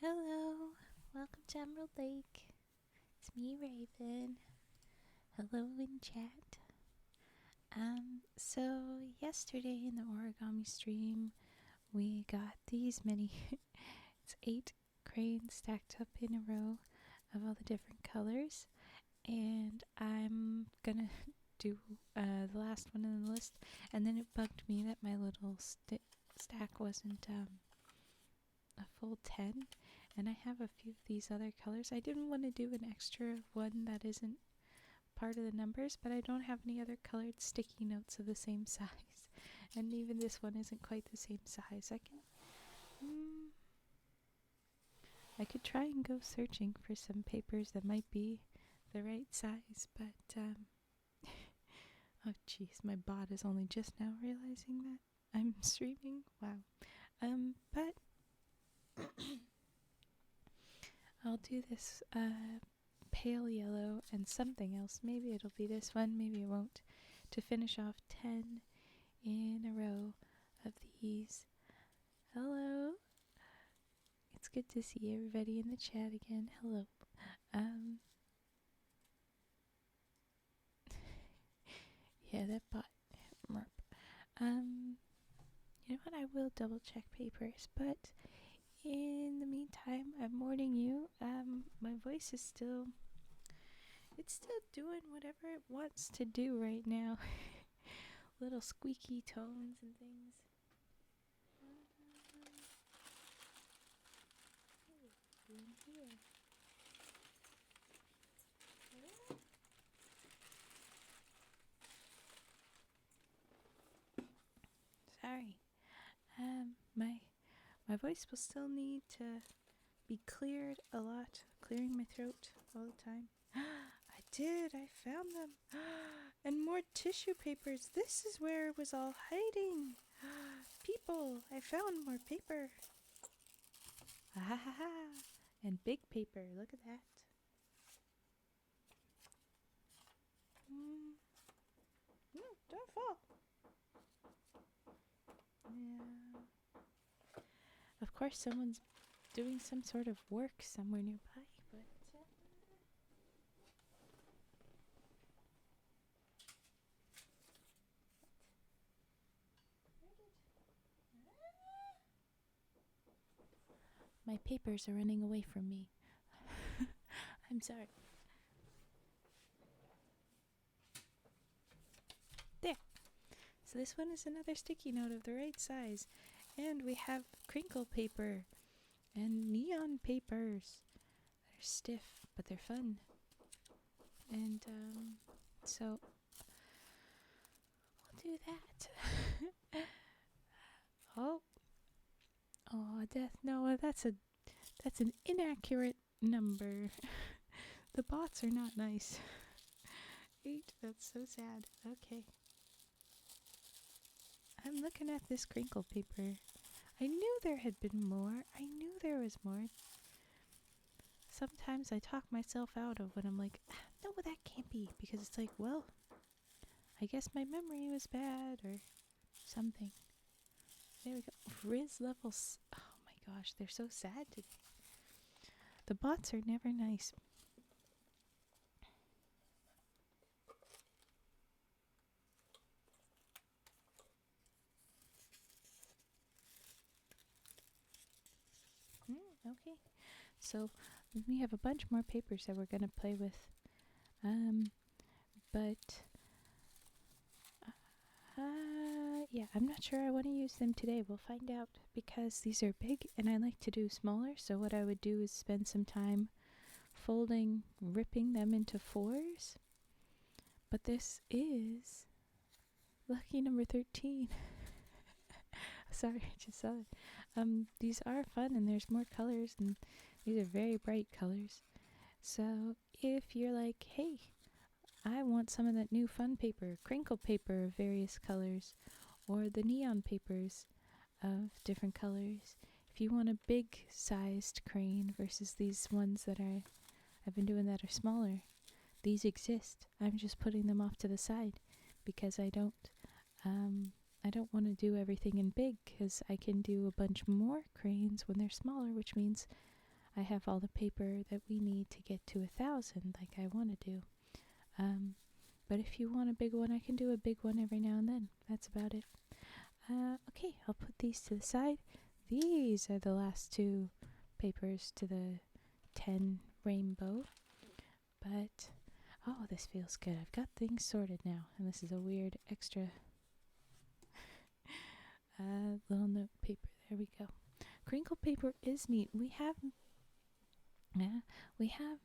Hello, welcome to Emerald Lake. It's me, Raven. Hello in chat. So yesterday in the origami stream, we got these many. It's 8 cranes stacked up in a row of all the different colors, and I'm gonna do the last one in the list. And then it bugged me that my little stack wasn't a full 10. And I have a few of these other colors. I didn't want to do an extra one that isn't part of the numbers, but I don't have any other colored sticky notes of the same size. And even this one isn't quite the same size. I could try and go searching for some papers that might be the right size, but oh jeez, my bot is only just now realizing that I'm streaming. Wow. But I'll do this pale yellow and something else. Maybe it'll be this one, maybe it won't. To finish off 10 in a row of these. Hello. It's good to see everybody in the chat again. Hello. Yeah, that bot. Merp. You know what? I will double check papers, but in the meantime, I'm warning you, my voice is still, it's still doing whatever it wants to do right now. Little squeaky tones and things. What are we doing here? Sorry. My voice will still need to be cleared a lot. Clearing my throat all the time. I did. I found them. And more tissue papers. This is where it was all hiding. People, I found more paper. Ah ha ha ha. And big paper. Look at that. No, don't fall. Yeah. Of course, someone's doing some sort of work somewhere nearby, but my papers are running away from me. I'm sorry. There. So this one is another sticky note of the right size. And we have crinkle paper and neon papers. They're stiff, but they're fun. And so we'll do that. Oh, death. No, that's an inaccurate number. The bots are not nice. 8. That's so sad. Okay. I'm looking at this crinkle paper. I knew there had been more. I knew there was more. Sometimes I talk myself out of when I'm like, no, that can't be. Because it's like, well, I guess my memory was bad or something. There we go. Riz levels. Oh my gosh, they're so sad today. The bots are never nice. Okay, so we have a bunch more papers that we're going to play with. Yeah, I'm not sure I want to use them today. We'll find out because these are big and I like to do smaller. So what I would do is spend some time folding, ripping them into 4s. But this is lucky number 13. Sorry, I just saw it. These are fun and there's more colors and these are very bright colors. So if you're like, hey, I want some of that new fun paper, crinkle paper of various colors, or the neon papers of different colors. If you want a big sized crane versus these ones that I've been doing that are smaller, these exist. I'm just putting them off to the side because I don't want to do everything in big because I can do a bunch more cranes when they're smaller, which means I have all the paper that we need to get to 1,000 like I want to do. But if you want a big one, I can do a big one every now and then. That's about it. Okay, I'll put these to the side. These are the last two papers to the 10 rainbow. But, oh, this feels good. I've got things sorted now. And this is a weird extra little note paper. There we go. Crinkle paper is neat. We have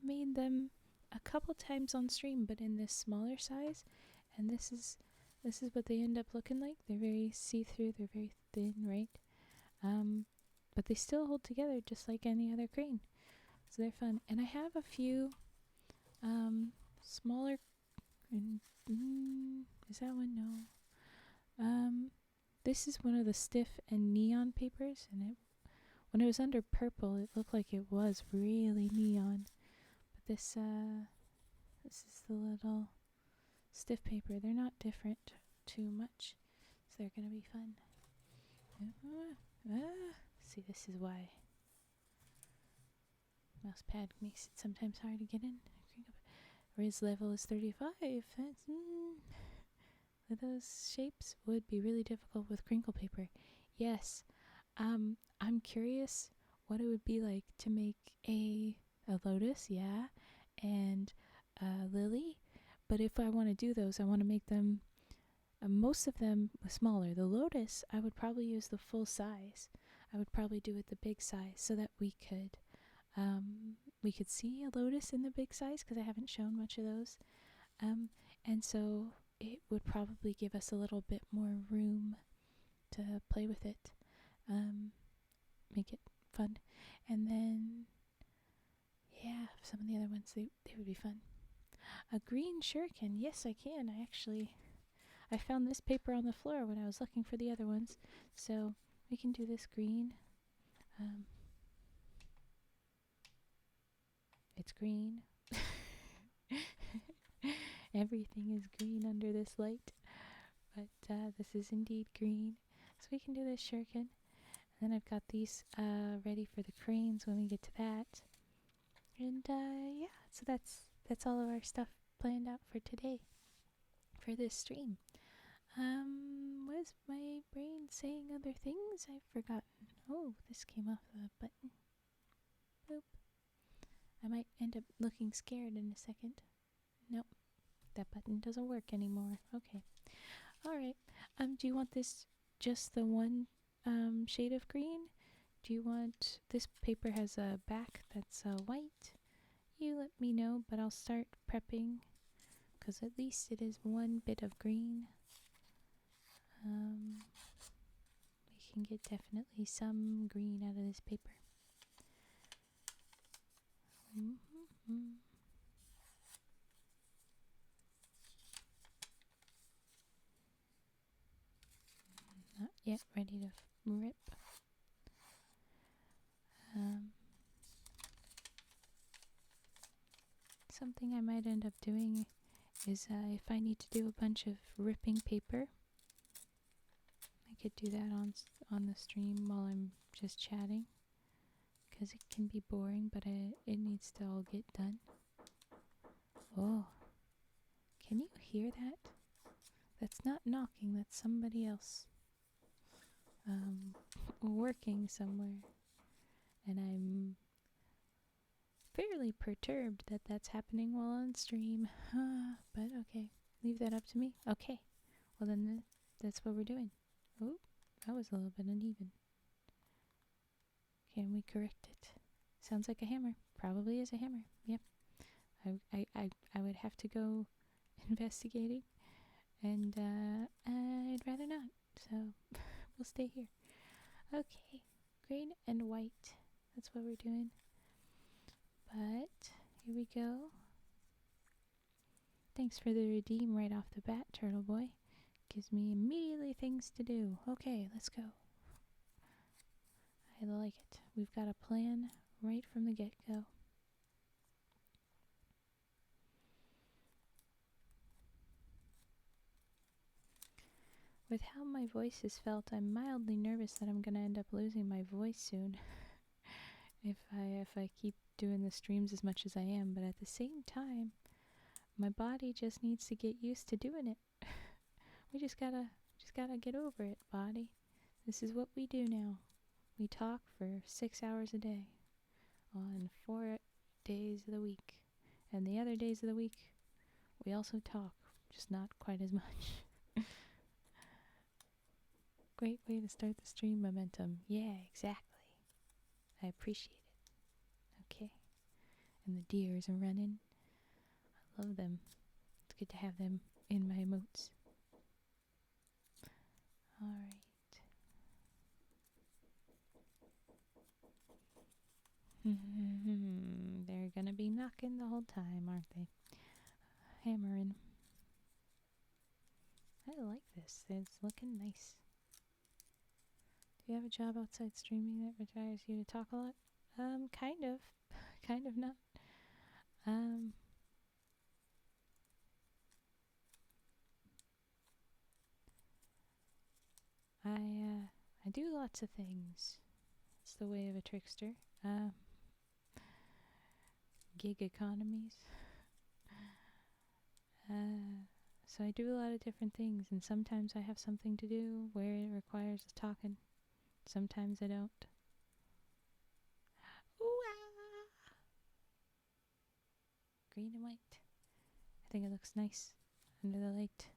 made them a couple times on stream, but in this smaller size. And this is what they end up looking like. They're very see-through. They're very thin, right? But they still hold together just like any other crane. So they're fun. And I have a few smaller. Is that one? No. This is one of the stiff and neon papers, and when it was under purple, it looked like it was really neon. But this is the little stiff paper. They're not different too much, so they're gonna be fun. See, this is why mouse pad makes it sometimes hard to get in. Riz level is 35. Those shapes would be really difficult with crinkle paper. Yes. I'm curious what it would be like to make a lotus, yeah, and a lily. But if I want to do those, I want to make them, most of them smaller. The lotus, I would probably use the full size. I would probably do it the big size so that we could see a lotus in the big size, because I haven't shown much of those. And so it would probably give us a little bit more room to play with it. Make it fun. And then, yeah, some of the other ones, they would be fun. A green shuriken. Yes, I can. I found this paper on the floor when I was looking for the other ones. So we can do this green. It's green. Everything is green under this light. But this is indeed green. So we can do this shuriken. And then I've got these ready for the cranes when we get to that. And yeah, so that's all of our stuff planned out for today, for this stream. Was my brain saying other things? I've forgotten. Oh, this came off the button. Boop. I might end up looking scared in a second. Nope, that button doesn't work anymore. Okay. Alright. Do you want this just the one shade of green? Do you want, this paper has a back that's white? You let me know, but I'll start prepping, because at least it is one bit of green. We can get definitely some green out of this paper. Not yet ready to rip. Something I might end up doing is if I need to do a bunch of ripping paper, I could do that on the stream while I'm just chatting, because it can be boring, but it needs to all get done. Oh, can you hear that? That's not knocking, that's somebody else working somewhere, and I'm fairly perturbed that that's happening while on stream. But okay, leave that up to me. Okay, well then that's what we're doing. Oh, that was a little bit uneven. Can we correct it? Sounds like a hammer. Probably is a hammer. Yep. I would have to go investigating, and I'd rather not. So we'll stay here. Okay, green and white. That's what we're doing. But here we go. Thanks for the redeem right off the bat, Turtle Boy. Gives me immediately things to do. Okay, let's go. I like it. We've got a plan right from the get-go. With how my voice is felt, I'm mildly nervous that I'm going to end up losing my voice soon. if I keep doing the streams as much as I am, but at the same time, my body just needs to get used to doing it. We just gotta get over it, body. This is what we do now. We talk for 6 hours a day on 4 days of the week. And the other days of the week, we also talk, just not quite as much. Great way to start the stream momentum. Yeah, exactly. I appreciate it. Okay. And the deers are running. I love them. It's good to have them in my emotes. Alright. They're gonna be knocking the whole time, aren't they? Hammering. I like this. It's looking nice. Do you have a job outside streaming that requires you to talk a lot? Kind of. Kind of not. I do lots of things. It's the way of a trickster. Gig economies. So I do a lot of different things, and sometimes I have something to do where it requires talking. Sometimes I don't. Ooh-ah! Green and white. I think it looks nice under the light.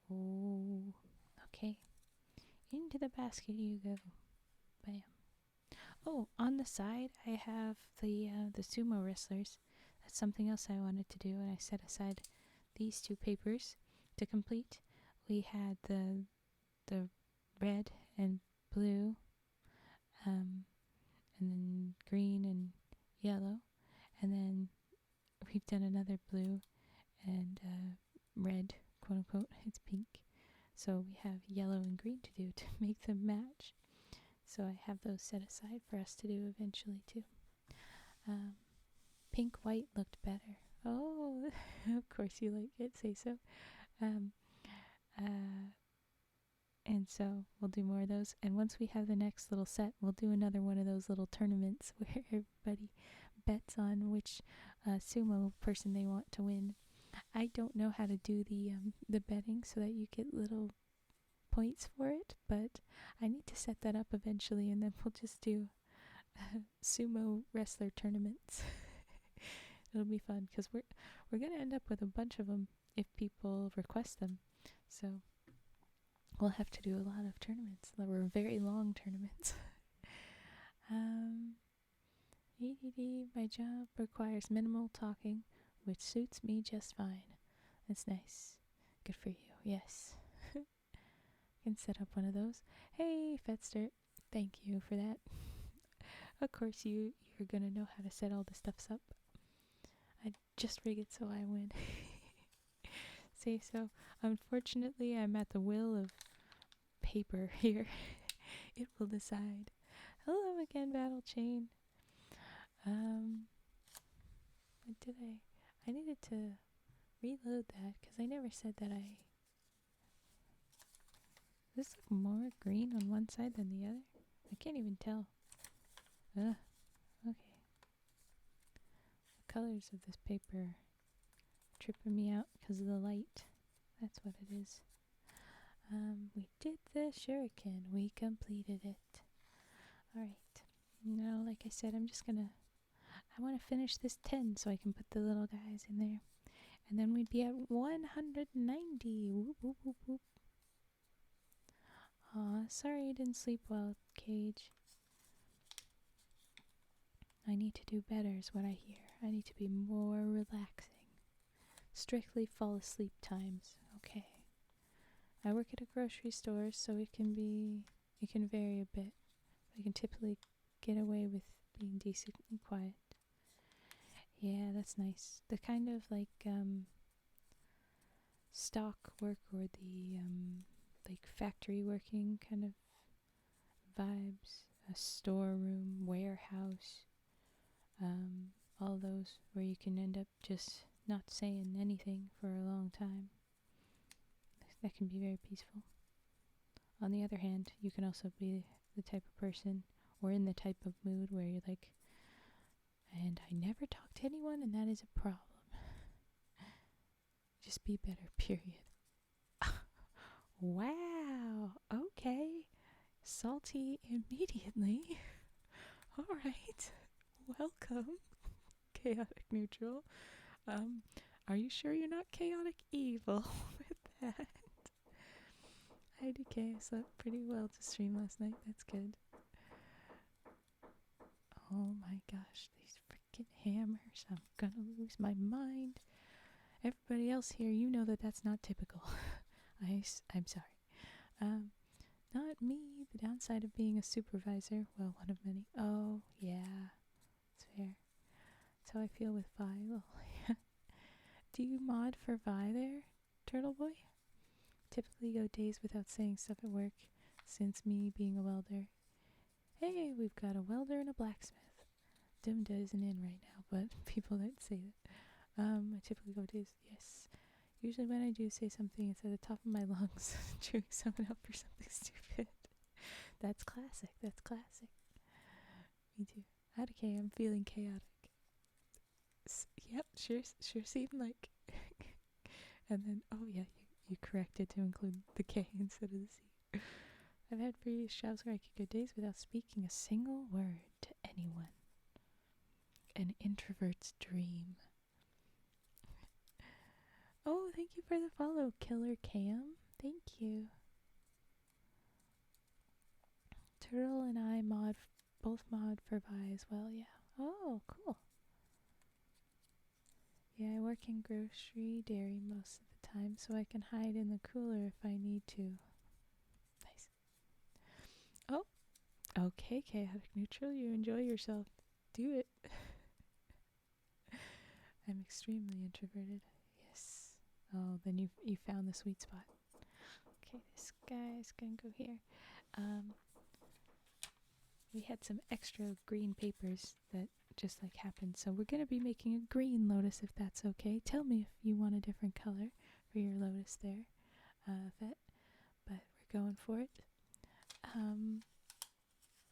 Oh, okay. Into the basket you go. Bam. Oh, on the side I have the sumo wrestlers. That's something else I wanted to do, and I set aside these 2 papers to complete. We had the red and blue, and then green and yellow, and then we've done another blue and red, quote unquote. It's pink. So we have yellow and green to do to make them match. So I have those set aside for us to do eventually too. Pink white looked better. Oh, of course you like it. Say so. And so we'll do more of those. And once we have the next little set, we'll do another one of those little tournaments where everybody bets on which sumo person they want to win. I don't know how to do the betting so that you get little points for it, but I need to set that up eventually, and then we'll just do sumo wrestler tournaments. It'll be fun because we're gonna end up with a bunch of them if people request them. So we'll have to do a lot of tournaments. They were very long tournaments. EDD, my job requires minimal talking, which suits me just fine. That's nice. Good for you. Yes. Can set up one of those. Hey, Fetster. Thank you for that. Of course, you're gonna know how to set all the stuffs up. I just rig it so I win. Say so. Unfortunately, I'm at the will of paper here. It will decide. Hello again, Battle Chain. What did I needed to reload that because I never said that I... Does this look more green on one side than the other? I can't even tell. Ugh. Okay. The colors of this paper are tripping me out because of the light. That's what it is. We did the shuriken. We completed it. Alright. Now, like I said, I want to finish this 10 so I can put the little guys in there. And then we'd be at 190. Whoop, whoop, whoop, whoop. Aw, sorry you didn't sleep well, Cage. I need to do better is what I hear. I need to be more relaxing. Strictly fall asleep times. Okay. I work at a grocery store, so it can vary a bit. I can typically get away with being decently quiet. Yeah, that's nice. The kind of like stock work or the like factory working kind of vibes, a storeroom, warehouse, all those where you can end up just not saying anything for a long time. That can be very peaceful. On the other hand, you can also be the type of person or in the type of mood where you're like, and I never talk to anyone, and that is a problem. Just be better, period. Wow, okay. Salty immediately. All right. Welcome, chaotic neutral. Are you sure you're not chaotic evil with that? IDK, I slept pretty well to stream last night. That's good. Oh my gosh, these freaking hammers. I'm gonna lose my mind. Everybody else here, you know that that's not typical. I'm sorry. Not me. The downside of being a supervisor, well, one of many. Oh, yeah, it's fair. That's how I feel with Vi. Do you mod for Vi there, Turtle Boy? Typically go days without saying stuff at work, since me being a welder. Hey, we've got a welder and a blacksmith. Dimda isn't in right now, but people that say that. I typically go days, yes. Usually when I do say something, it's at the top of my lungs, chewing someone up for something stupid. That's classic, that's classic. Me too. Okay, I'm feeling chaotic. Yep, sure seemed like. And then, oh yeah, you corrected to include the K instead of the C. I've had previous jobs where I could go days without speaking a single word to anyone. An introvert's dream. Oh, thank you for the follow, Killer Cam. Thank you. Turtle and I both mod for Vi as well, yeah. Oh, cool. Yeah, I work in grocery, dairy most of the time, so I can hide in the cooler if I need to. Nice. Oh, okay, chaotic neutral, you enjoy yourself. Do it. I'm extremely introverted. Yes. Oh, then you found the sweet spot. Okay, this guy's gonna go here. We had some extra green papers that just like happened, so we're gonna be making a green lotus if that's okay. Tell me if you want a different color for your lotus there, Vet, but we're going for it.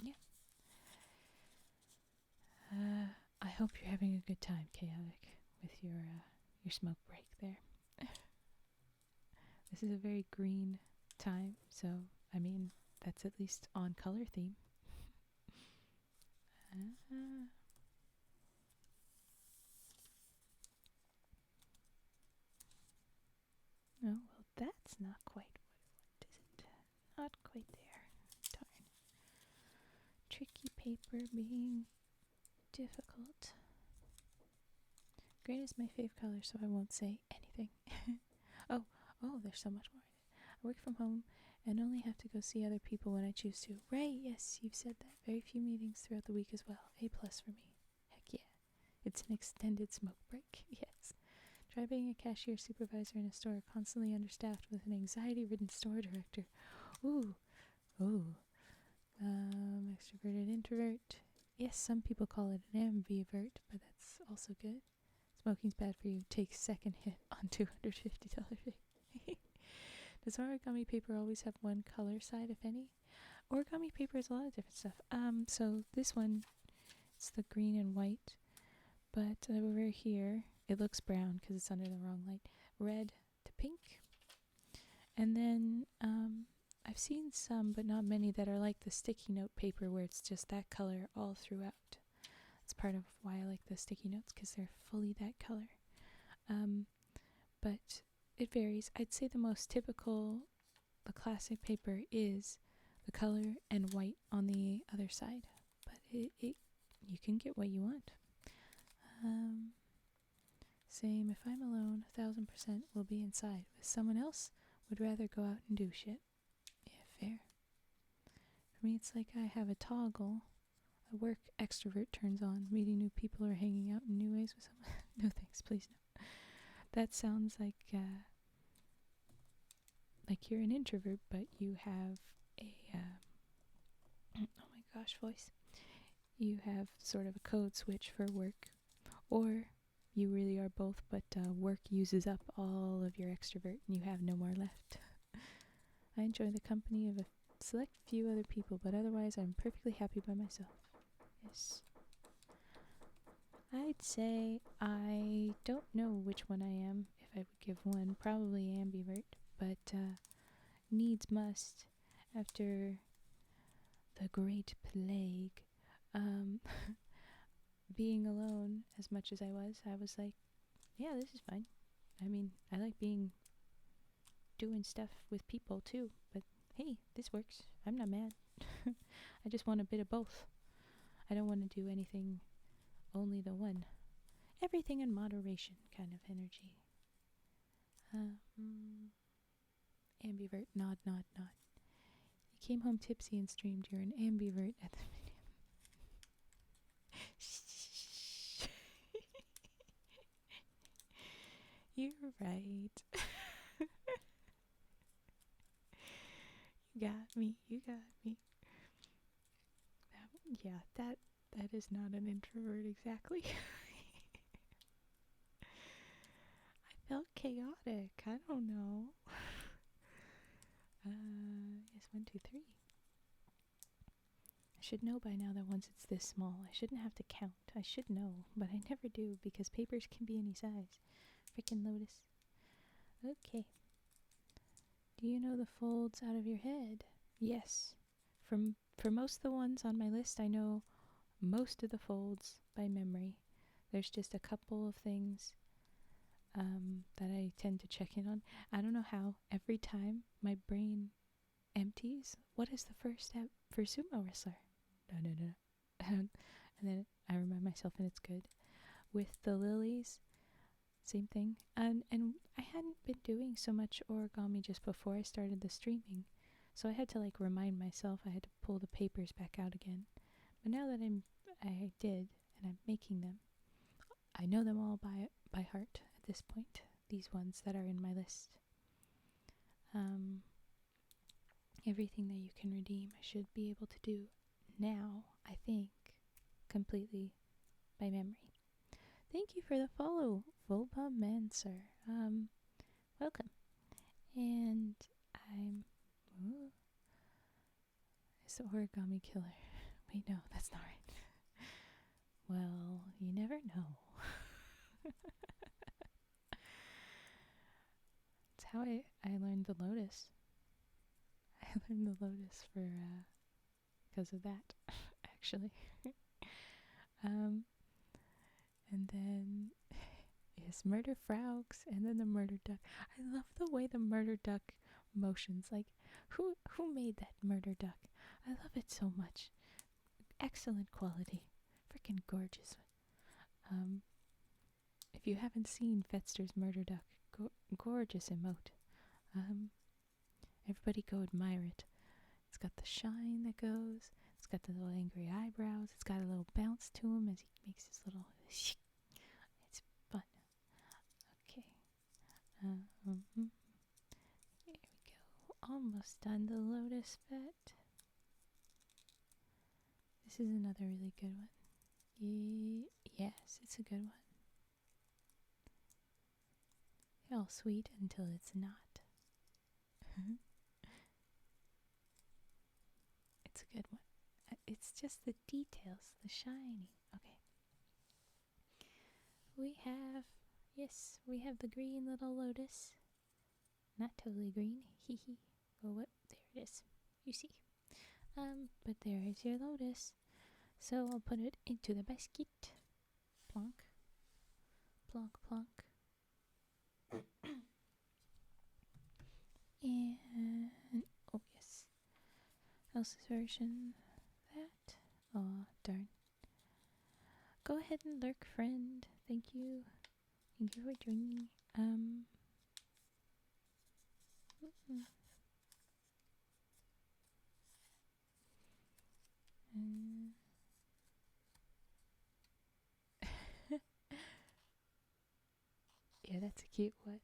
Yeah. I hope you're having a good time, chaotic, with your smoke break there. This is a very green time, so I mean that's at least on color theme. Oh, well, that's not quite what is it? Not quite there. Darn. Tricky paper being difficult. Green is my fave color, so I won't say anything. oh, there's so much more in it. I work from home and only have to go see other people when I choose to. Right, yes, you've said that. Very few meetings throughout the week as well. A+ for me. Heck yeah. It's an extended smoke break. Yes. Try being a cashier, supervisor in a store, constantly understaffed with an anxiety-ridden store director. Ooh. Extroverted, introvert. Yes, some people call it an ambivert, but that's also good. Smoking's bad for you. Take second hit on $250. Does origami paper always have one color side, if any? Origami paper is a lot of different stuff. So this one, it's the green and white, but over here, it looks brown because it's under the wrong light. Red to pink. And then I've seen some, but not many, that are like the sticky note paper where it's just that color all throughout. That's part of why I like the sticky notes, because they're fully that color. But it varies. I'd say the most typical, the classic paper is the color and white on the other side. But you can get what you want. Same, if I'm alone, 1000% will be inside. With someone else, would rather go out and do shit. Yeah, fair. For me, it's like I have a toggle. A work extrovert turns on, meeting new people or hanging out in new ways with someone. No thanks, please no. That sounds like you're an introvert, but you have a oh my gosh, voice. You have sort of a code switch for work, or you really are both, but work uses up all of your extrovert and you have no more left. I enjoy the company of select few other people, but otherwise I'm perfectly happy by myself. Yes. I'd say I don't know which one I am, if I would give one. Probably ambivert, but needs must after the Great Plague. Being alone as much as I was like, yeah, this is fine. I mean, I like doing stuff with people too, but hey, this works. I'm not mad. I just want a bit of both. I don't want to do anything, only the one. Everything in moderation kind of energy. Ambivert, nod, nod, nod. You came home tipsy and streamed. You're an ambivert at the video. You're right. You got me. You got me. Yeah, that is not an introvert exactly. I felt chaotic. I don't know. Yes, 1, 2, 3. I should know by now that once it's this small, I shouldn't have to count. I should know, but I never do because papers can be any size. Frickin' Lotus. Okay. Do you know the folds out of your head? Yes. For most of the ones on my list, I know most of the folds by memory. There's just a couple of things that I tend to check in on. I don't know how. Every time my brain empties, what is the first step for sumo wrestler? No. And then I remind myself, and it's good. With the lilies, same thing. And I hadn't been doing so much origami just before I started the streaming, so I had to like remind myself. I had to pull the papers back out again. But now that I did, and I'm making them, I know them all by heart at this point. These ones that are in my list. Everything that you can redeem, I should be able to do now, I think, completely by memory. Thank you for the follow, Volpa Manser. Welcome. And I'm... Ooh, it's the Origami Killer. Wait, no, that's not right. Well, you never know. It's how I learned the lotus. I learned the lotus because of that, actually. And then, yes, murder frogs, and then the murder duck. I love the way the murder duck motions. Like, who made that murder duck? I love it so much. Excellent quality. Freaking gorgeous. If you haven't seen Fetzter's murder duck, gorgeous emote. Everybody go admire it. It's got the shine that goes. It's got the little angry eyebrows. It's got a little bounce to him as he makes his little... It's fun. Okay. Here we go. Almost done the lotus fet. This is another really good one. Yes, it's a good one. All sweet until it's not. It's a good one. It's just the details, the shiny. Okay. We have the green little lotus. Not totally green, hee hee. Oh, what? There it is. You see. But there is your lotus. So I'll put it into the basket. Plonk. Plonk, plonk. And, oh yes. Else's version. That. Aw, darn. Go ahead and lurk, friend. Thank you. Thank you for joining. Yeah, that's a cute one.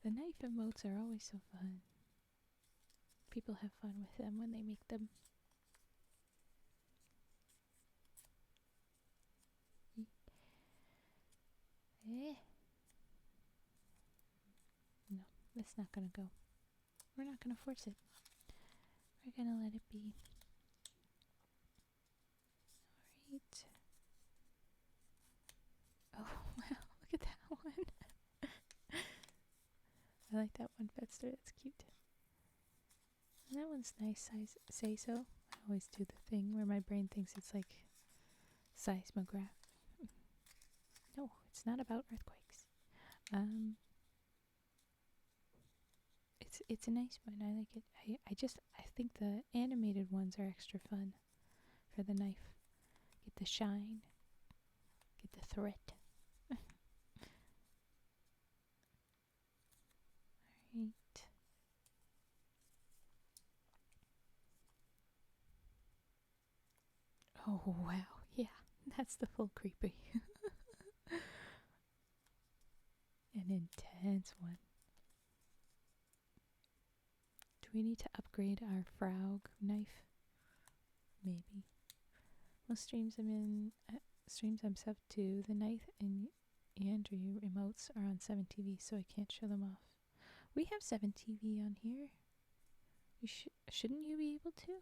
The knife emotes are always so fun. People have fun with them when they make them. No, that's not gonna go. We're not going to force it. We're going to let it be. Alright. Oh, wow. Look at that one. I like that one, Fetster. That's cute. And that one's nice. Say so. I always do the thing where my brain thinks it's like seismograph. No, it's not about earthquakes. It's a nice one. I like it. I think the animated ones are extra fun for the knife. Get the shine. Get the threat. Alright. Oh wow. Yeah, that's the full creepy. An intense one. Do we need to upgrade our Frog knife? Maybe. Most streams I'm subbed to, the knife and Andrew emotes are on 7TV, so I can't show them off. We have 7TV on here. Shouldn't you be able to?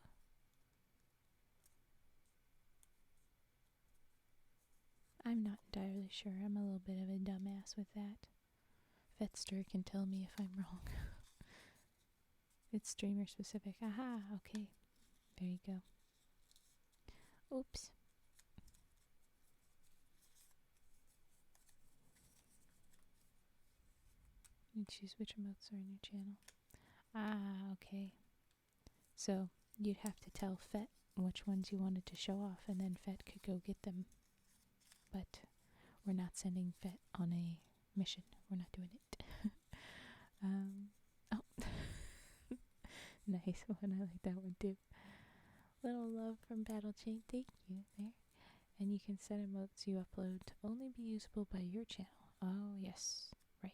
I'm not entirely sure. I'm a little bit of a dumbass with that. Fetster can tell me if I'm wrong. It's streamer specific. Aha, okay. There you go. Oops. You choose which emotes are in your channel. Ah, okay. So you'd have to tell Fet which ones you wanted to show off, and then Fet could go get them. But we're not sending Fet on a mission. We're not doing it. Oh. Nice one. I like that one too. Little love from Battle Chain. Thank you there. And you can set emotes you upload to only be usable by your channel. Oh, yes. Right.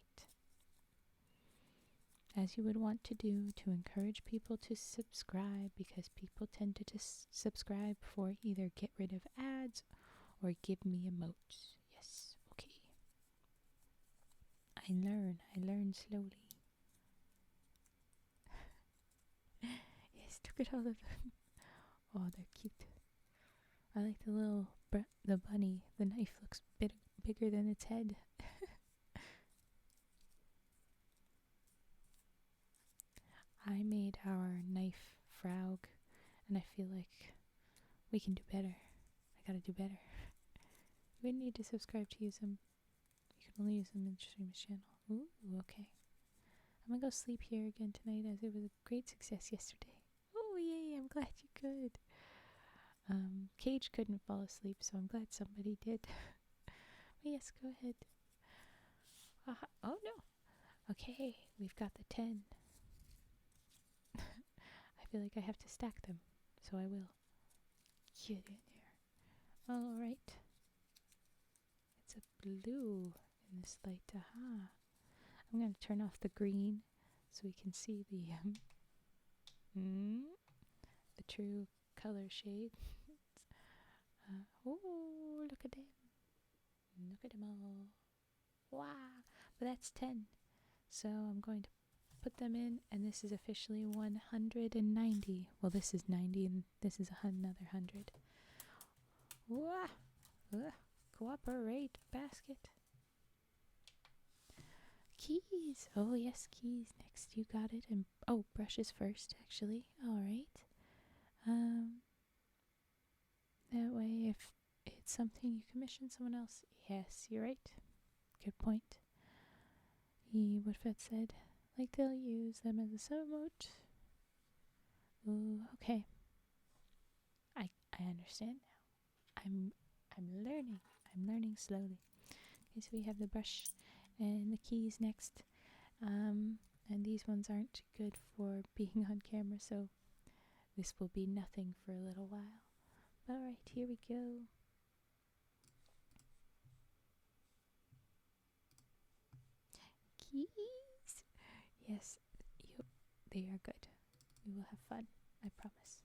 As you would want to do to encourage people to subscribe, because people tend to just subscribe for either get rid of ads or give me emotes. Yes, okay. I learn slowly. Yes, look at all of them. Oh, they're cute. I like the little, the bunny. The knife looks bigger than its head. I made our knife frog, and I feel like we can do better. I gotta do better. You wouldn't need to subscribe to use them. You can only use them in Stream's channel. Ooh, okay. I'm gonna go sleep here again tonight, as it was a great success yesterday. Oh, yay, I'm glad you could. Cage couldn't fall asleep, so I'm glad somebody did. But yes, go ahead. Oh no. Okay, we've got the 10. I feel like I have to stack them, so I will. Get in there. Alright. It's a blue in this light. Aha. I'm going to turn off the green so we can see the true color shade. Oh, look at them. Look at them all. Wow. But that's 10. So I'm going to put them in, and this is officially 190. Well, this is 90, and this is another 100. Wow. Cooperate, basket. Keys. Oh, yes, keys. Next, you got it. And oh, brushes first, actually. All right. That way, if it's something you commission someone else, yes, you're right. Good point. What Fed said, like they'll use them as a sub-emote. Ooh, okay. I understand now. I'm learning. I'm learning slowly. Okay, so we have the brush and the keys next. And these ones aren't good for being on camera, so this will be nothing for a little while. Alright, here we go. Keys! Yes, they are good. We will have fun, I promise.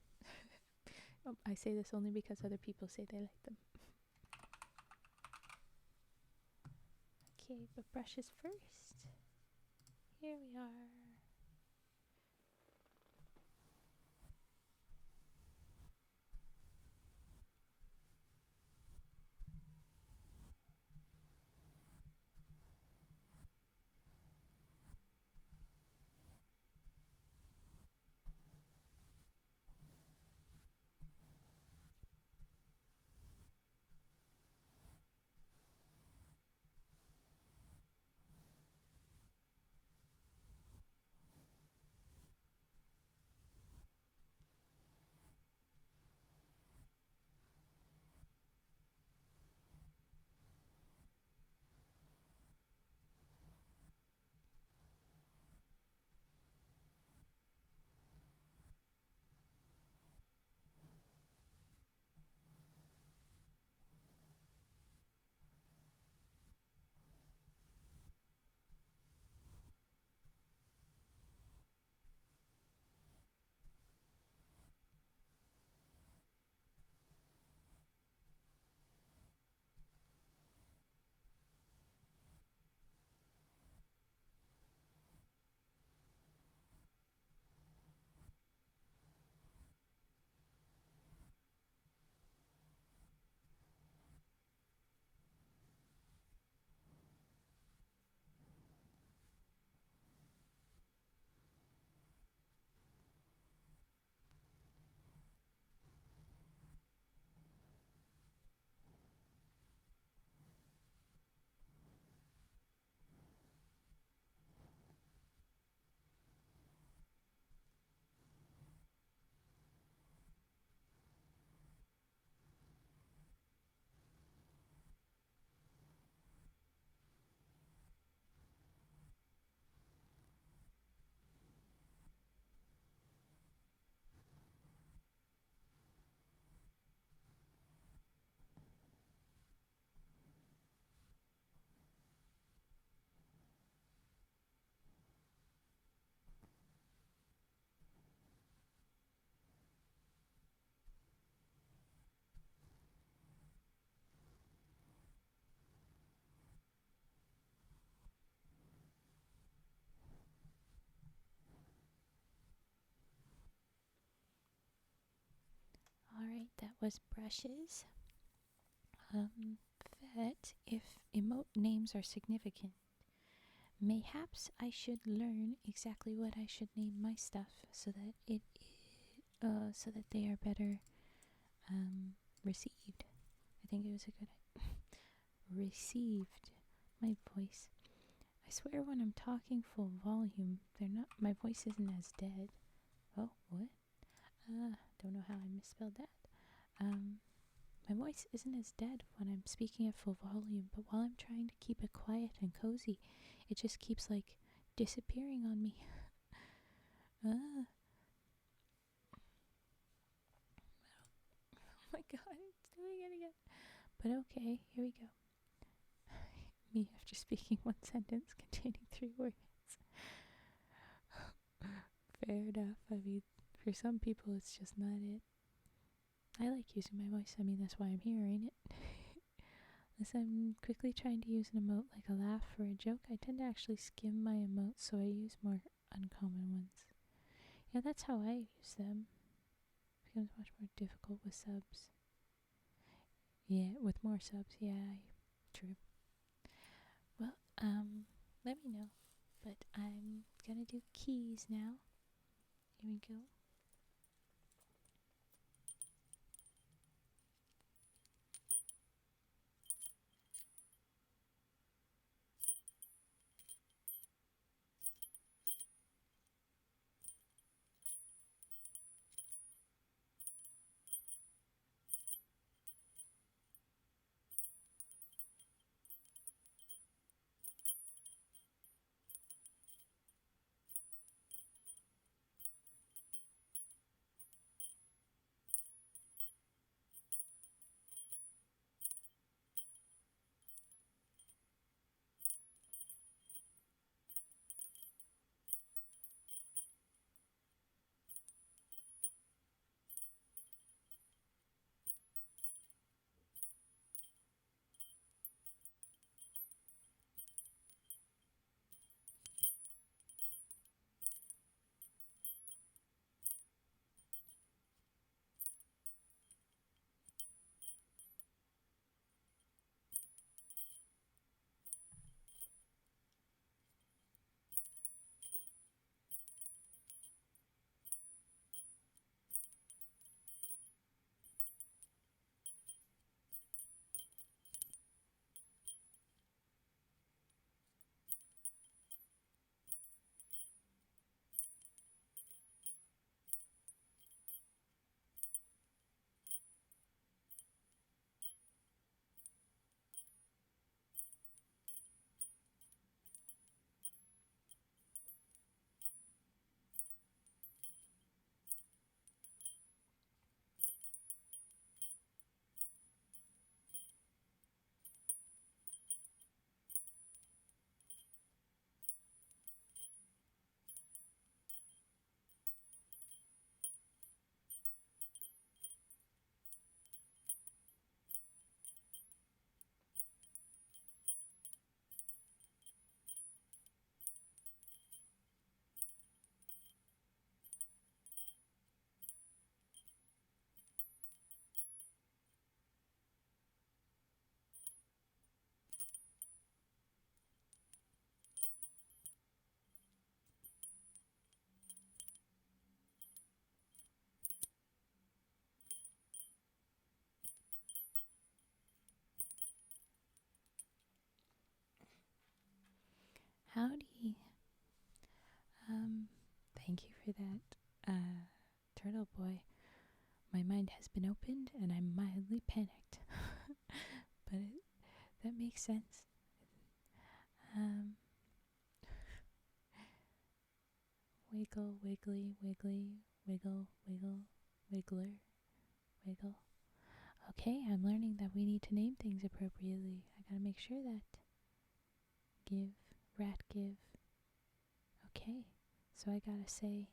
I say this only because other people say they like them. Okay, but brushes first. Here we are. was brushes. That if emote names are significant, mayhaps I should learn exactly what I should name my stuff so that so that they are better received. I think it was a good received. My voice. I swear when I'm talking full volume, they're not. My voice isn't as dead. Oh, what? Don't know how I misspelled that. My voice isn't as dead when I'm speaking at full volume, but while I'm trying to keep it quiet and cozy, it just keeps like disappearing on me. Oh my god, it's doing it again. But okay, here we go. Me after speaking one sentence containing 3 words. Fair enough. I mean, for some people, it's just not it. I like using my voice. I mean, that's why I'm here, ain't it? As I'm quickly trying to use an emote like a laugh or a joke, I tend to actually skim my emotes, so I use more uncommon ones. Yeah, that's how I use them. It becomes much more difficult with subs. Yeah, with more subs, yeah, true. Well, let me know. But I'm gonna do keys now. Here we go. Howdy. Thank you for that, Turtle Boy. My mind has been opened and I'm mildly panicked. But that makes sense. Wiggle, wiggly, wiggly, wiggle, wiggle, wiggler, wiggle. Okay, I'm learning that we need to name things appropriately. I gotta make sure that. Give, rat give. Okay, so I gotta say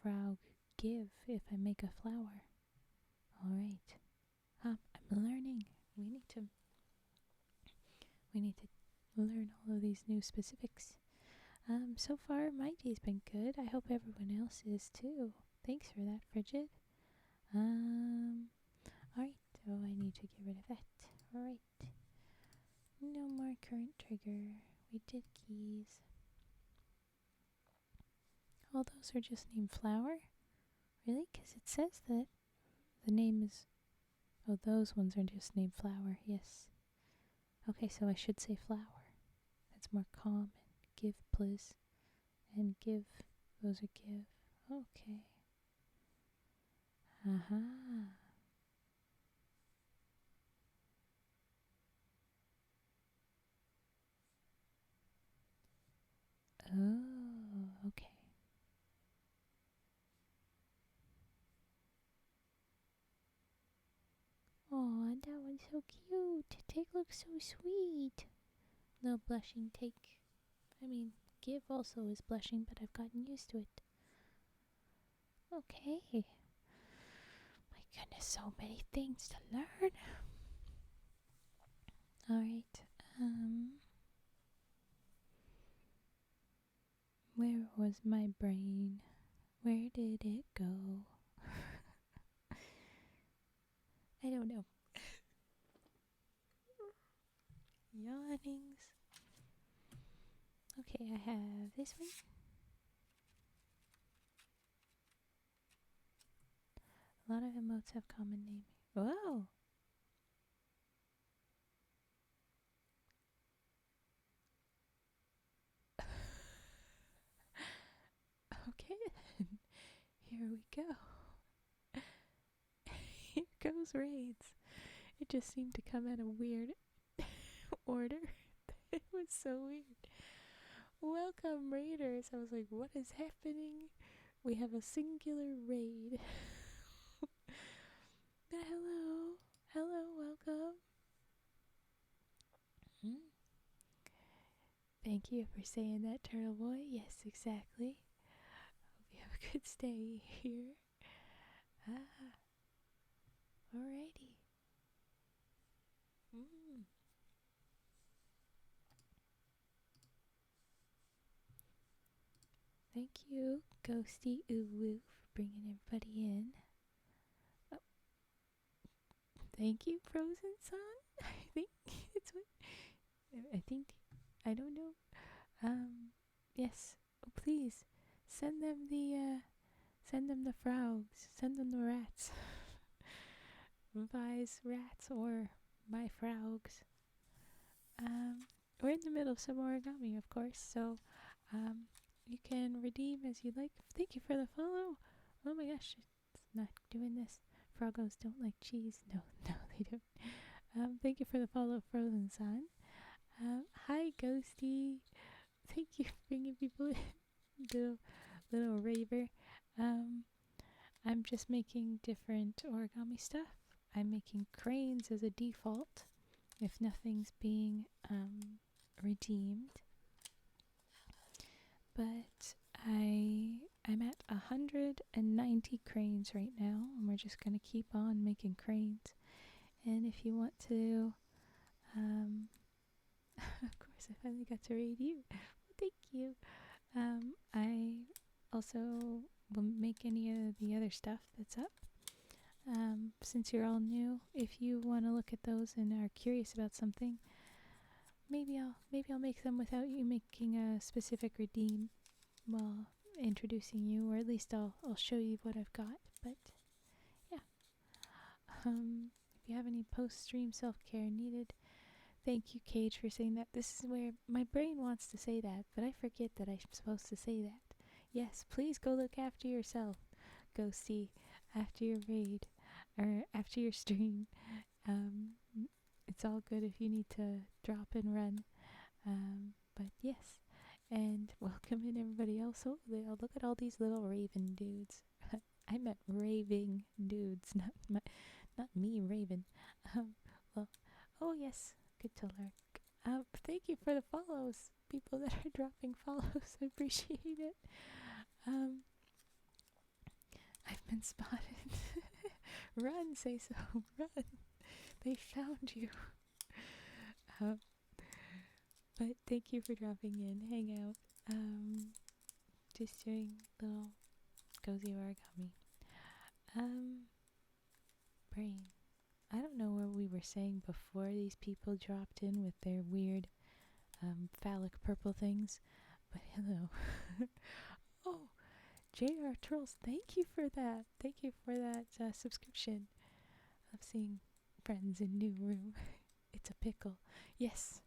Frau give if I make a flower. Alright. I'm learning. We need to learn all of these new specifics. So far my day's been good. I hope everyone else is too. Thanks for that, Frigid. Um, alright, so I need to get rid of that. Alright. No more current trigger. We did keys. All those are just named Flower? Really? Because it says that the name is... Oh, those ones are just named Flower, yes. Okay, so I should say Flower. That's more common. Give, please. And give. Those are give. Okay. Aha. Oh, okay. Oh, that one's so cute. Take looks so sweet. No blushing take. I mean, give also is blushing, but I've gotten used to it. Okay. My goodness, so many things to learn. Alright. Where was my brain? Where did it go? I don't know. Yawnings. Okay, I have this one. A lot of emotes have common naming. Whoa! Okay then. Here we go. Here goes raids. It just seemed to come at a weird order. It was so weird. Welcome, raiders. I was like, what is happening? We have a singular raid. Hello. Hello, welcome. Thank you for saying that, Turtle Boy. Yes, exactly. Hope you have a good stay here. Alrighty. Thank you, Ghosty Uwu, for bringing everybody in. Oh, thank you, Frozen Sun. I think it's what. I think. I don't know. Yes. Oh, please send them the. Send them the frogs. Send them the rats. Vi's rats or my frogs. We're in the middle of some origami, of course, so you can redeem as you like. Thank you for the follow. Oh my gosh, it's not doing this. Froggos don't like cheese. No, no, they don't. Thank you for the follow, Frozen Sun. Hi, Ghosty. Thank you for bringing people in. little raver. I'm just making different origami stuff. I'm making cranes as a default if nothing's being redeemed. But I'm at 190 cranes right now, and we're just gonna keep on making cranes. And if you want to, of course, I finally got to raid you. Well, thank you. I also will make any of the other stuff that's up. Since you're all new, if you want to look at those and are curious about something, maybe I'll make them without you making a specific redeem while introducing you, or at least I'll show you what I've got. But yeah, if you have any post-stream self-care needed, thank you, Cage, for saying that. This is where my brain wants to say that, but I forget that I'm supposed to say that. Yes, please go look after yourself. Go see after your raid or after your stream. It's all good if you need to drop and run. But yes, and welcome in everybody else over there. Look at all these little raven dudes. I meant raving dudes, not me, Raven. Well, oh yes, good to lurk. Thank you for the follows, people that are dropping follows. I appreciate it. I've been spotted. Run, say so. Run. They found you. But thank you for dropping in. Hang out. Just doing little cozy origami. brain. I don't know what we were saying before these people dropped in with their weird phallic purple things, but hello. Oh, JR Trolls, thank you for that. Thank you for that subscription. Love seeing friends in new room. It's a pickle. Yes,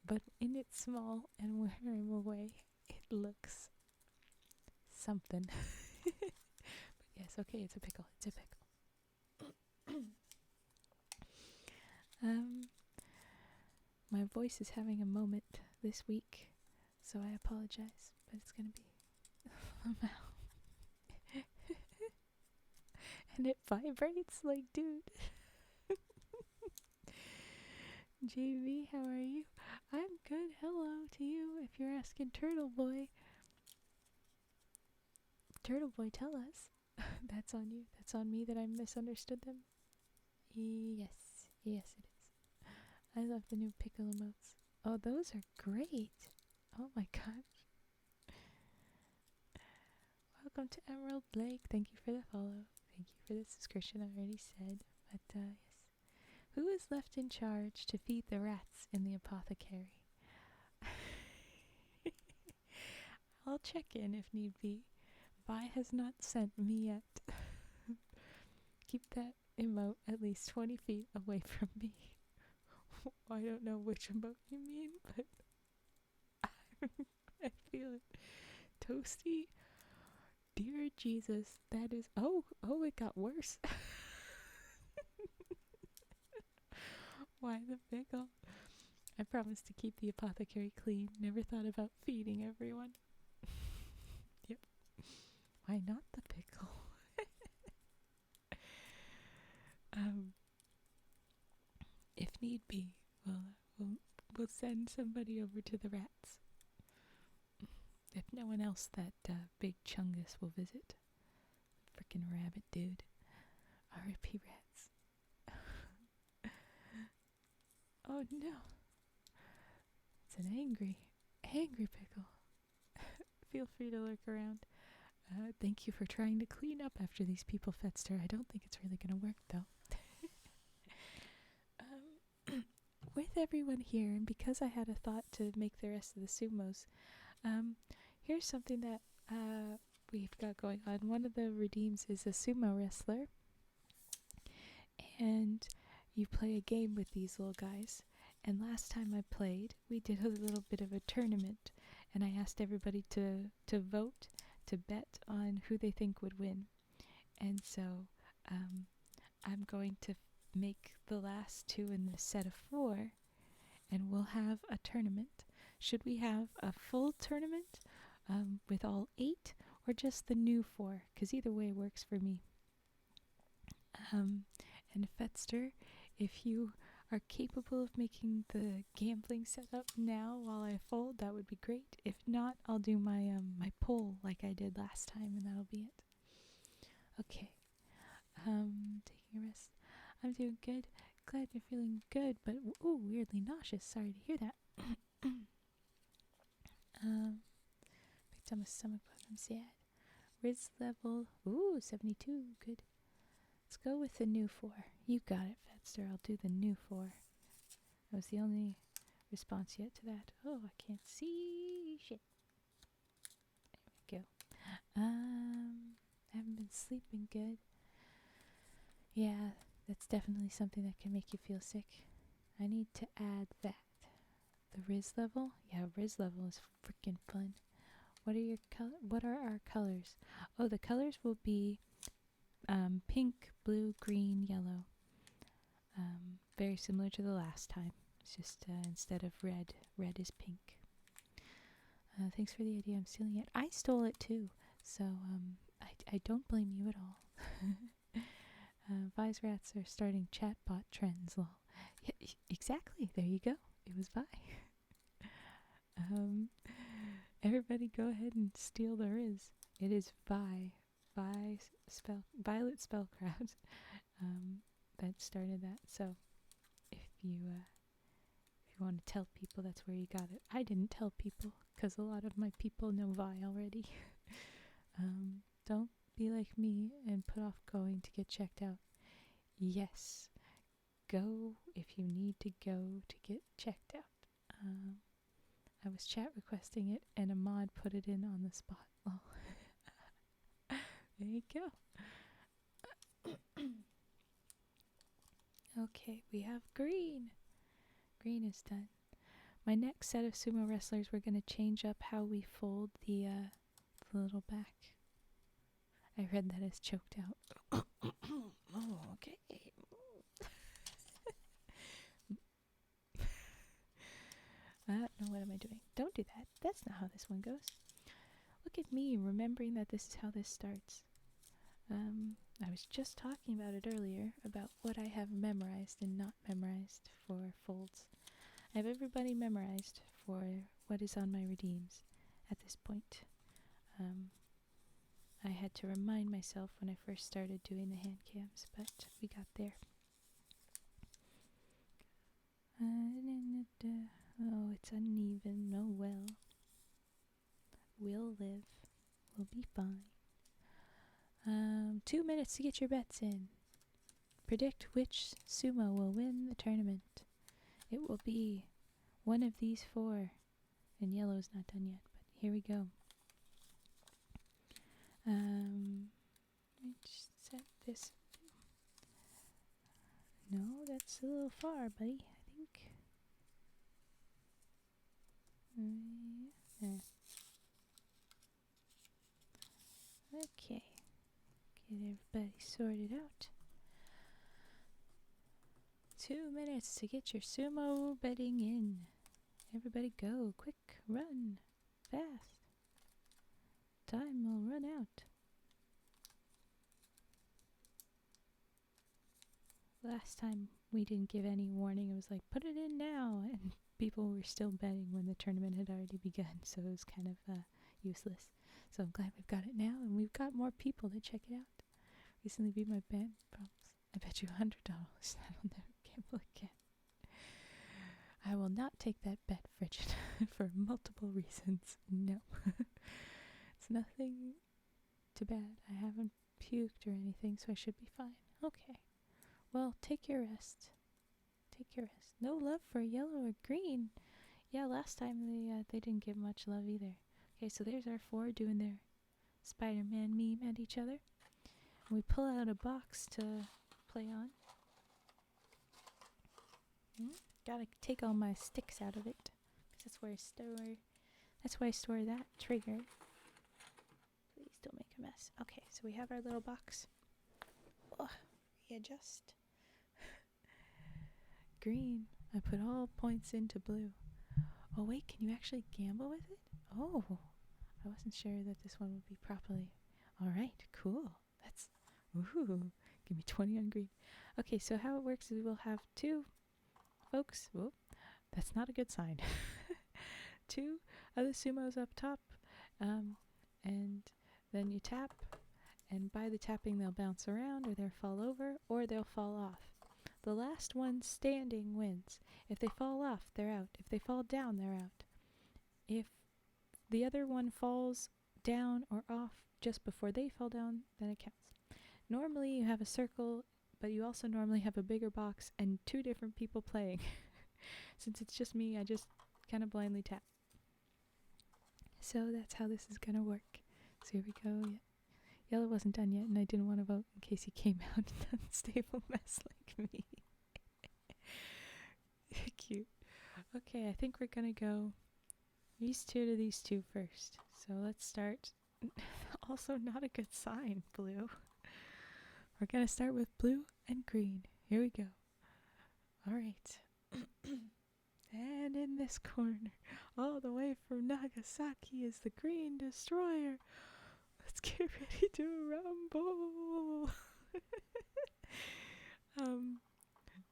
but in its small and wearing away, it looks something. But yes, okay, it's a pickle. It's a pickle. My voice is having a moment this week, so I apologize, but it's gonna be a mouth. And it vibrates like, dude. JV, how are you? I'm good. Hello to you. If you're asking Turtle Boy, tell us. That's on you. That's on me that I misunderstood them. Yes, yes, it is. I love the new pickle emotes. Oh, those are great. Oh my gosh. Welcome to Emerald Blake. Thank you for the follow. Thank you for the subscription. I already said. But yes. Who is left in charge to feed the rats in the apothecary? I'll check in if need be. Vi has not sent me yet. Keep that emote at least 20 feet away from me. I don't know which emote you mean, but I feel it. Toasty? Dear Jesus, that is... Oh, it got worse. Why the pickle? I promised to keep the apothecary clean. Never thought about feeding everyone. Yep. Why not the pickle? If need be, we'll send somebody over to the rats. If no one else, that big chungus will visit. Frickin' rabbit dude. R.I.P. rats. Oh no. It's an angry pickle. Feel free to lurk around. Thank you for trying to clean up after these people, Fetster. I don't think it's really gonna work though. With everyone here, and because I had a thought to make the rest of the sumos, here's something that we've got going on. One of the redeems is a sumo wrestler, and you play a game with these little guys. And last time I played, we did a little bit of a tournament, and I asked everybody to vote, to bet on who they think would win. And so I'm going to make the last two in the set of 4, and we'll have a tournament. Should we have a full tournament with all 8, or just the new 4? Because either way works for me. And Fetster, if you are capable of making the gambling setup now while I fold, that would be great. If not, I'll do my my poll like I did last time, and that'll be it. Okay. Taking a rest. I'm doing good. Glad you're feeling good, but ooh, weirdly nauseous. Sorry to hear that. Picked up my stomach bug. I'm sad. Riz level. Ooh, 72. Good. Let's go with the new 4. You got it, Fetster. I'll do the new 4. That was the only response yet to that. Oh, I can't see shit. There we go. I haven't been sleeping good. Yeah, that's definitely something that can make you feel sick. I need to add that. The Riz level? Yeah, Riz level is freaking fun. What are our colors? Oh, the colors will be pink, blue, green, yellow. Very similar to the last time. It's just instead of red is pink. Thanks for the idea. I'm stealing it. I stole it too, so I don't blame you at all. Vi's rats are starting chatbot trends. Lol. Yeah, exactly. There you go. It was Vi. Everybody go ahead and steal the Riz. It is Vi. Violet Spellcraft. That started that. So if you want to tell people, that's where you got it. I didn't tell people because a lot of my people know Vi already. Don't be like me and put off going to get checked out. Yes. Go if you need to go to get checked out. I was chat requesting it and a mod put it in on the spot. Oh, there you go. Okay, we have green. Green is done. My next set of sumo wrestlers, we're going to change up how we fold the little back. I read that as choked out. Oh, okay. No, what am I doing? Don't do that. That's not how this one goes. Look at me remembering that this is how this starts. I was just talking about it earlier, about what I have memorized and not memorized for folds. I have everybody memorized for what is on my redeems at this point. I had to remind myself when I first started doing the hand cams, but we got there. Oh, it's uneven. Oh well. We'll live. We'll be fine. 2 minutes to get your bets in. Predict which sumo will win the tournament. It will be one of these four. And yellow's not done yet, but here we go. Let's set this. No, that's a little far, buddy. I think. There. Okay. Get everybody sorted out. 2 minutes to get your sumo betting in. Everybody go. Quick. Run. Fast. Time will run out. Last time we didn't give any warning. It was like, put it in now. And people were still betting when the tournament had already begun. So it was kind of useless. So I'm glad we've got it now. And we've got more people to check it out. Recently beat my band problems. I bet you $100 I'll never gamble again. I will not take that bet, Frigid, for multiple reasons. No. It's nothing too bad. I haven't puked or anything, so I should be fine. Okay. Well, take your rest. Take your rest. No love for yellow or green. Yeah, last time they didn't give much love either. Okay, so there's our four doing their Spider-Man meme at each other. And we pull out a box to play on. Gotta take all my sticks out of it. That's where I store that trigger. Please don't make a mess. Okay, so we have our little box. Oh, readjust. Green. I put all points into blue. Oh wait, can you actually gamble with it? Oh, I wasn't sure that this one would be properly. Alright, cool. That's, ooh, give me 20 on green. Okay, so how it works is we will have two folks. Whoop, that's not a good sign. Two other sumos up top, and then you tap, and by the tapping they'll bounce around, or they'll fall over, or they'll fall off. The last one standing wins. If they fall off, they're out. If they fall down, they're out. If the other one falls down or off just before they fall down, then it counts. Normally you have a circle, but you also normally have a bigger box and two different people playing. Since it's just me, I just kind of blindly tap. So that's how this is going to work. So here we go. Yeah. Yellow wasn't done yet, and I didn't want to vote in case he came out an unstable mess like me. Cute. Okay, I think we're going to go these two to these two first. So let's start. Also not a good sign, blue. We're going to start with blue and green. Here we go. All right. And in this corner, all the way from Nagasaki, is the Green Destroyer. Let's get ready to rumble.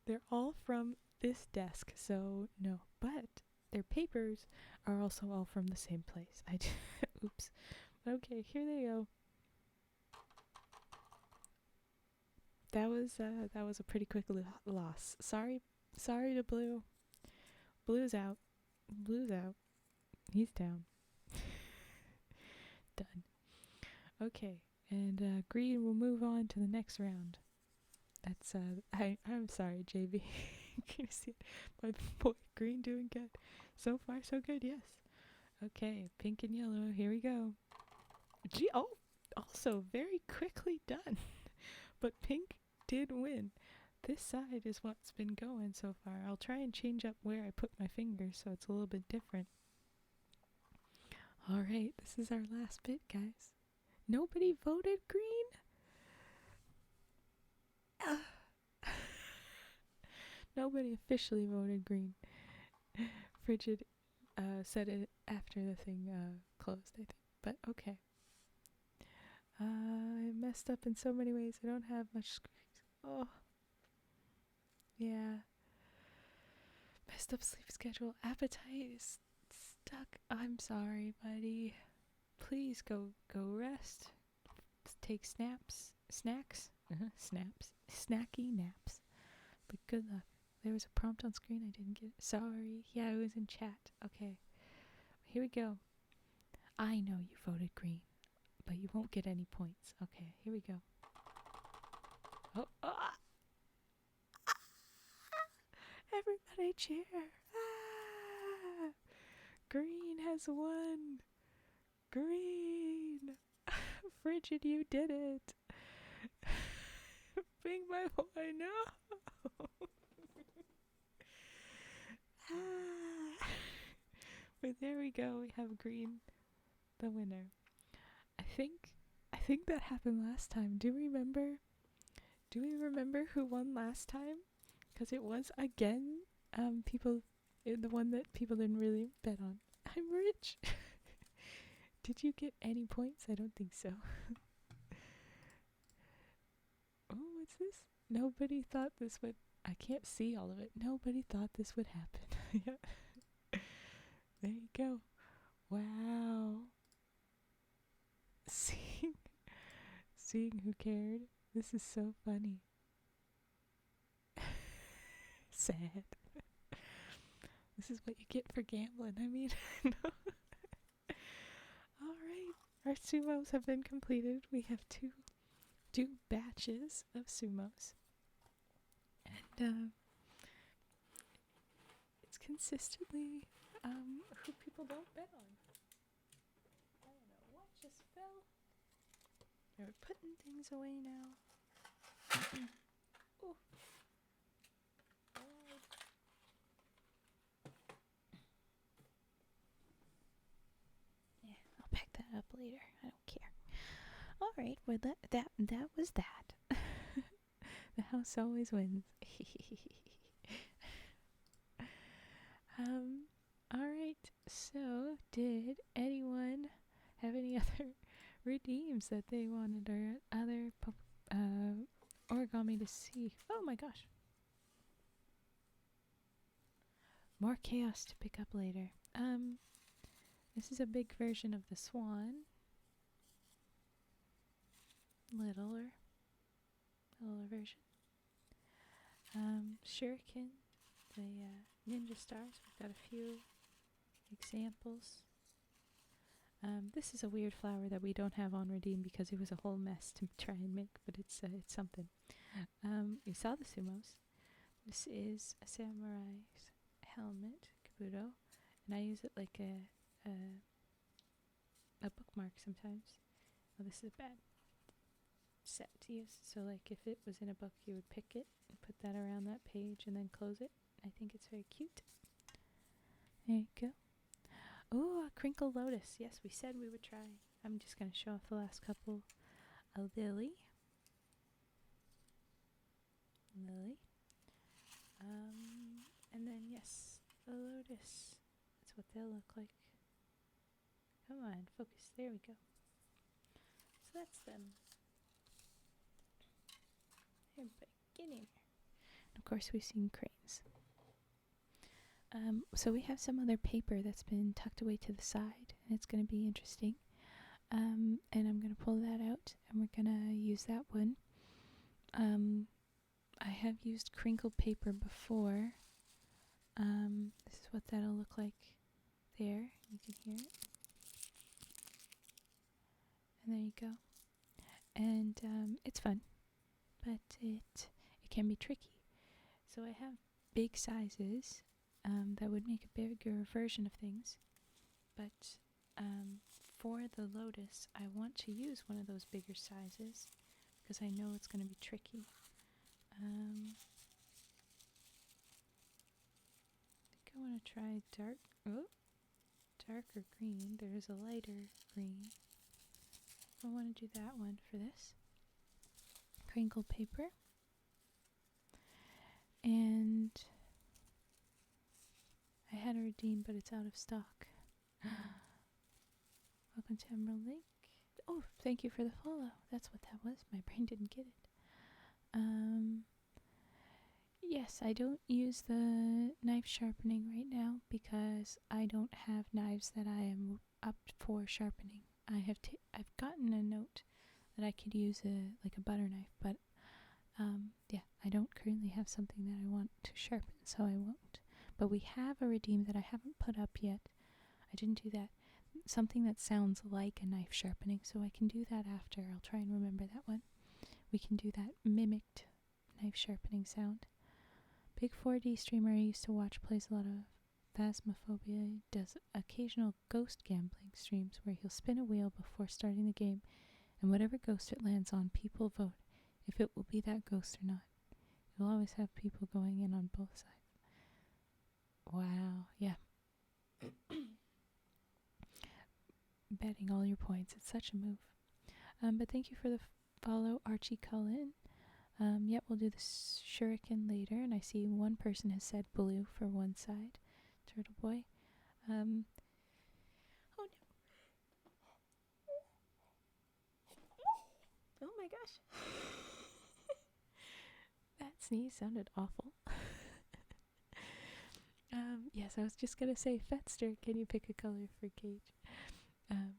They're all from this desk, so no. But their papers are also all from the same place. Oops. Okay, here they go. That was a pretty quick loss. Sorry to Blue. Blue's out. Blue's out. He's down. Done. Okay, and Green will move on to the next round. That's I'm sorry, JB. Can you see it? My boy Green doing good. So far, so good. Yes. Okay, pink and yellow. Here we go. Gee, oh, also very quickly done. But pink did win. This side is what's been going so far. I'll try and change up where I put my fingers so it's a little bit different. All right, this is our last bit, guys. Nobody voted green? Nobody officially voted green. Frigid said it after the thing closed, I think. But okay. I messed up in so many ways. I don't have much screens. Oh. Yeah. Messed up sleep schedule. Appetite is stuck. I'm sorry, buddy. Please go rest. Take snacks. Snaps. Snacky naps. But good luck. There was a prompt on screen. I didn't get it. Sorry. Yeah, it was in chat. Okay. Here we go. I know you voted green, but you won't get any points. Okay, here we go. Oh, everybody cheer. Ah! Green has won. Green. Frigid, you did it. Bing, my boy, no. But there we go. We have green, the winner. I think that happened last time. Do we remember who won last time? Because it was again the one that people didn't really bet on. I'm rich. Did you get any points? I don't think so. Oh, what's this? Nobody thought this would. I can't see all of it. Nobody thought this would happen. Yeah. There you go. Wow. Seeing who cared. This is so funny. Sad. This is what you get for gambling. I mean, no. All right. Our sumos have been completed. We have two batches of sumos. And it's consistently who people don't bet on. I don't know what just fell. We're putting things away now. Oh. Yeah, I'll pick that up later. I don't care. All right, well that was that. The house always wins. All right. So, did anyone have any other redeems that they wanted or other origami to see? Oh my gosh. More chaos to pick up later. This is a big version of the swan. Littler version. Shuriken, the ninja stars. We've got a few examples. This is a weird flower that we don't have on Redeem because it was a whole mess to try and make, but it's something. You saw the sumos. This is a samurai's helmet, kabuto, and I use it like a bookmark sometimes. Oh, this is a bad set to use. So like if it was in a book, you would pick it and put that around that page and then close it. I think it's very cute. There you go. Oh, a crinkle lotus. Yes, we said we would try. I'm just going to show off the last couple. A lily. And then, yes, a lotus. That's what they'll look like. Come on, focus. There we go. So that's them. Everybody, get in here. And of course, we've seen cranes. So we have some other paper that's been tucked away to the side, and it's going to be interesting. And I'm going to pull that out, and we're going to use that one. I have used crinkled paper before. This is what that'll look like there. You can hear it. And there you go. And it's fun, but can be tricky. So I have big sizes that would make a bigger version of things, but for the lotus, I want to use one of those bigger sizes because I know it's going to be tricky. I think I want to try darker green. There is a lighter green. I want to do that one for this. Crinkle paper. And I had a redeem, but it's out of stock. Welcome to Emerald Lake. Oh, thank you for the follow. That's what that was. My brain didn't get it. Yes, I don't use the knife sharpening right now because I don't have knives that I am up for sharpening. I've gotten a note that I could use like a butter knife, but yeah, I don't currently have something that I want to sharpen, so I won't. But we have a redeem that I haven't put up yet. I didn't do that. Something that sounds like a knife sharpening, so I can do that after. I'll try and remember that one. We can do that mimicked knife sharpening sound. Big 4D streamer I used to watch plays a lot of Phasmophobia. He does occasional ghost gambling streams where he'll spin a wheel before starting the game, and whatever ghost it lands on, people vote if it will be that ghost or not. You'll always have people going in on both sides. Wow, yeah. Betting all your points. It's such a move. But thank you for the follow, Archie Cullen. Yep, we'll do the shuriken later, and I see one person has said blue for one side. Turtle Boy. Oh no. Oh my gosh. That sneeze sounded awful. Yes, I was just gonna say, Fetster, can you pick a color for Cage? Oh,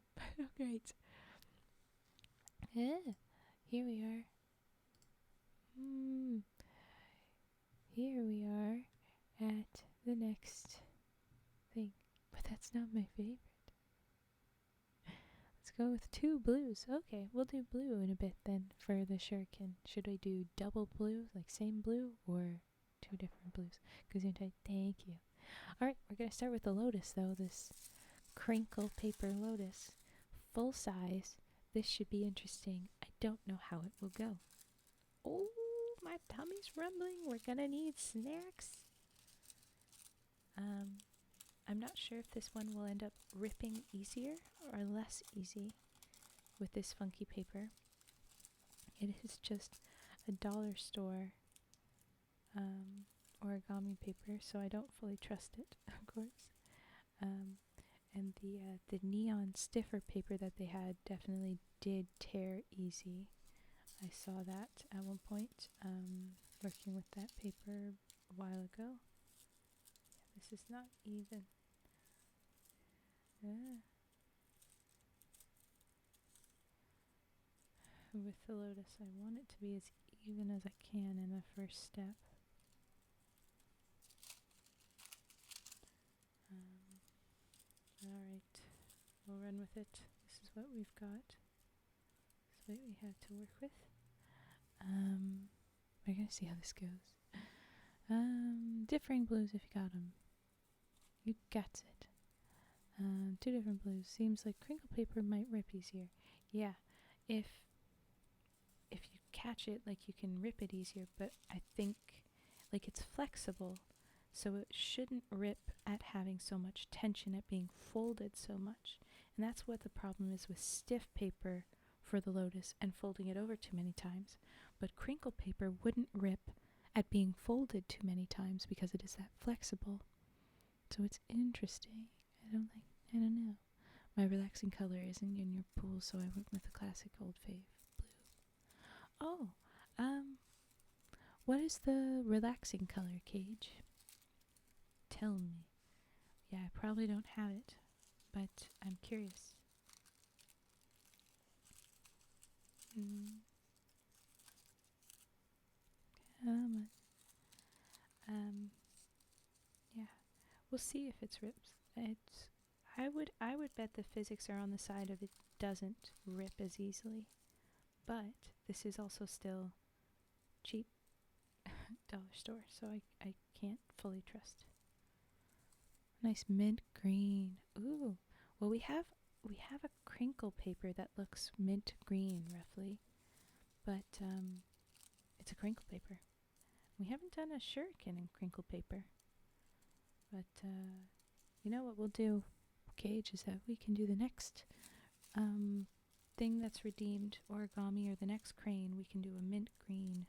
great. Yeah, here we are. Here we are at the next thing. But that's not my favorite. Let's go with 2 blues. Okay, we'll do blue in a bit then for the shuriken. Should I do double blue, like same blue, or 2 different blues? Thank you. Alright, we're going to start with the lotus though, this crinkle paper lotus. Full size. This should be interesting. I don't know how it will go. Oh, my tummy's rumbling. We're gonna need snacks. I'm not sure if this one will end up ripping easier or less easy with this funky paper. It is just a dollar store origami paper, so I don't fully trust it, of course. And the neon stiffer paper that they had definitely did tear easy. I saw that at one point, working with that paper a while ago. Yeah, this is not even. With the lotus, I want it to be as even as I can in the first step. Alright, we'll run with it. This is what we've got. This is what we have to work with. We're gonna see how this goes. Differing blues if you got them. You got it. 2 different blues. Seems like crinkle paper might rip easier. Yeah, if you catch it, like you can rip it easier, but I think like it's flexible, so it shouldn't rip at having so much tension, at being folded so much. And that's what the problem is with stiff paper for the lotus and folding it over too many times. But crinkle paper wouldn't rip at being folded too many times because it is that flexible. So it's interesting. I don't know. My relaxing color isn't in your pool, so I went with the classic old fave blue. Oh, what is the relaxing color, Cage? Tell me. Yeah, I probably don't have it, but I'm curious. Come on. Yeah, we'll see if it's rips. I would bet the physics are on the side of it doesn't rip as easily, but this is also still cheap. dollar store, so I can't fully trust. Nice mint green. Ooh. Well, we have a crinkle paper that looks mint green roughly, but it's a crinkle paper. We haven't done a shuriken in crinkle paper, but you know what we'll do, Gage, is that we can do the next thing that's redeemed origami, or the next crane. We can do a mint green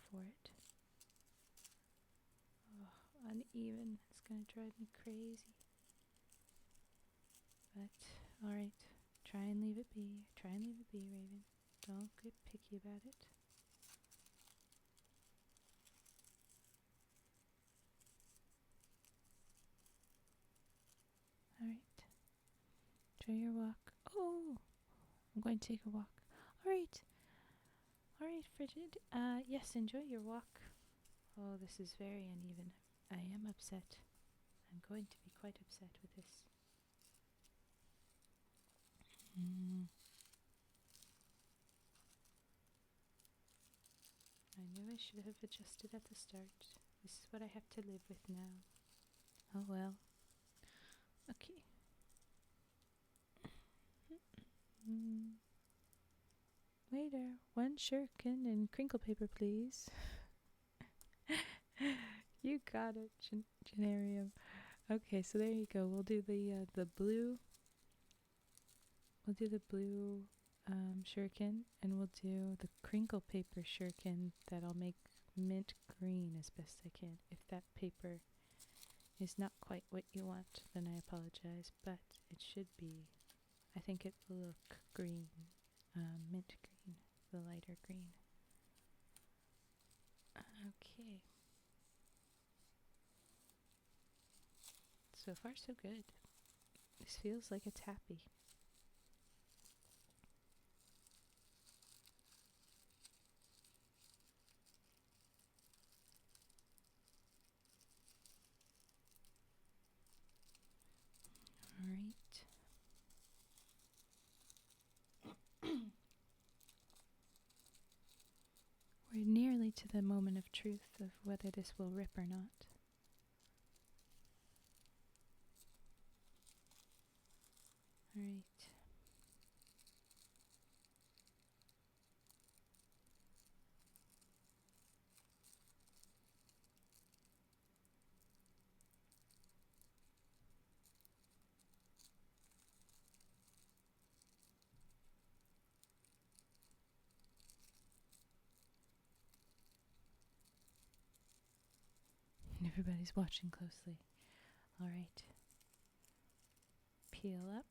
for it. Oh, uneven. It's gonna drive me crazy. But alright, try and leave it be. Try and leave it be, Raven. Don't get picky about it. Alright. Enjoy your walk. Oh! I'm going to take a walk. Alright. Alright, Frigid. Yes, enjoy your walk. Oh, this is very uneven. I am upset. I'm going to be quite upset with this. I knew I should have adjusted at the start. This is what I have to live with now. Oh well. Okay. Waiter, one shuriken and crinkle paper, please. You got it, Genarium. Okay, so there you go. We'll do the blue. We'll do the blue shuriken, and we'll do the crinkle paper shuriken that I'll make mint green as best I can. If that paper is not quite what you want, then I apologize, but it should be. I think it will look green, mint green, the lighter green. Okay. So far so good. This feels like it's happy. Alright. We're nearly to the moment of truth of whether this will rip or not. Alright. Everybody's watching closely. Alright. Peel up.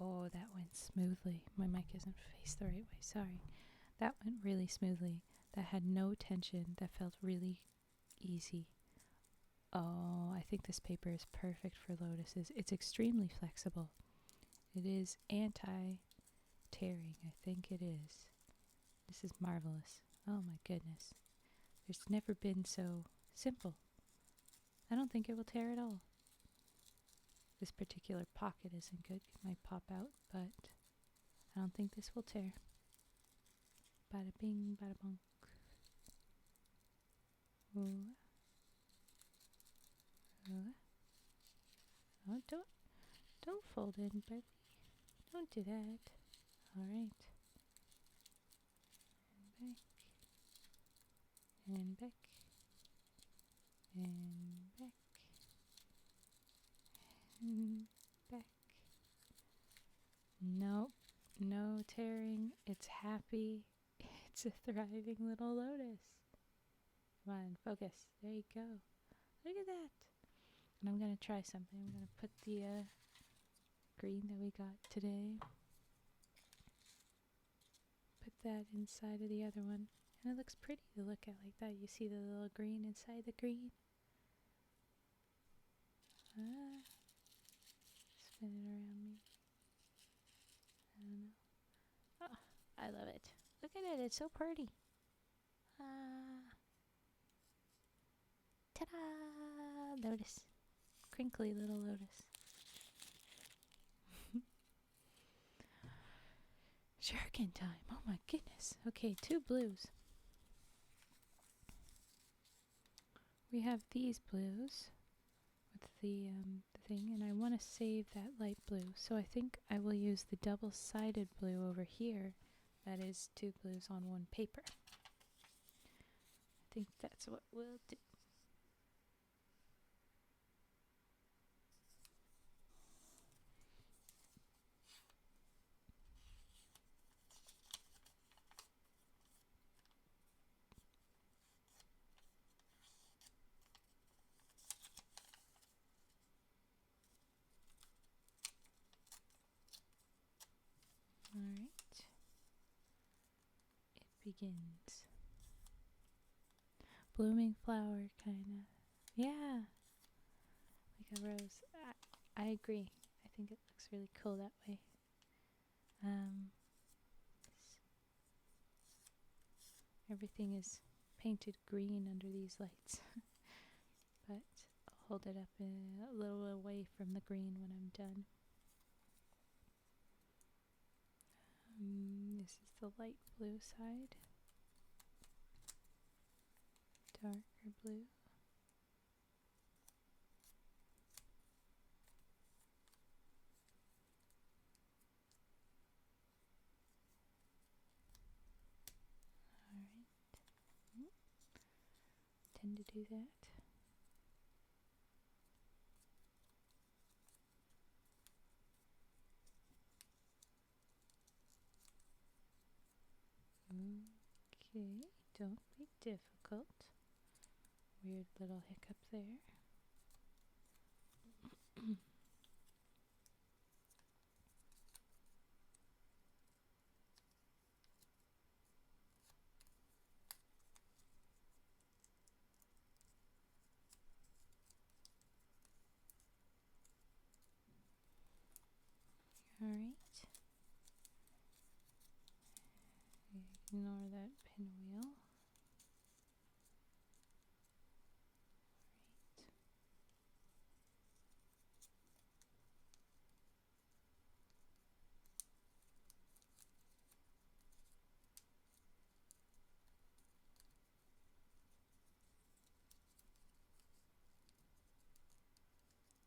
Oh, that went smoothly. My mic isn't faced the right way. Sorry. That went really smoothly. That had no tension. That felt really easy. Oh, I think this paper is perfect for lotuses. It's extremely flexible. It is anti-tearing. I think it is. This is marvelous. Oh my goodness. There's never been so simple. I don't think it will tear at all. This particular pocket isn't good. It might pop out, but I don't think this will tear. Bada bing, bada bonk. Ooh. Ooh. Oh, don't fold in, baby. Don't do that. Alright. And back. And back. And back. And back. Nope. No tearing. It's happy. It's a thriving little lotus. Come on, focus. There you go. Look at that. And I'm going to try something. I'm going to put the green that we got today. Put that inside of the other one. And it looks pretty to look at like that. You see the little green inside the green? Ah. Spin it around me. I don't know. Oh, I love it. Look at it. It's so pretty. Ah. Ta-da! Lotus. Crinkly little lotus. Shuriken time. Oh my goodness. Okay, 2 blues. we have these blues with the thing, and I want to save that light blue, so I think I will use the double-sided blue over here. That is two blues on one paper. I think that's what we'll do. Alright. It begins. Blooming flower, kinda. Yeah, like a rose. I agree. I think it looks really cool that way. Everything is painted green under these lights. But I'll hold it up a little away from the green when I'm done. This is the light blue side. Darker blue. Alright. Tend to do that. Okay, don't be difficult. Weird little hiccup there. Alright. Ignore that pinwheel.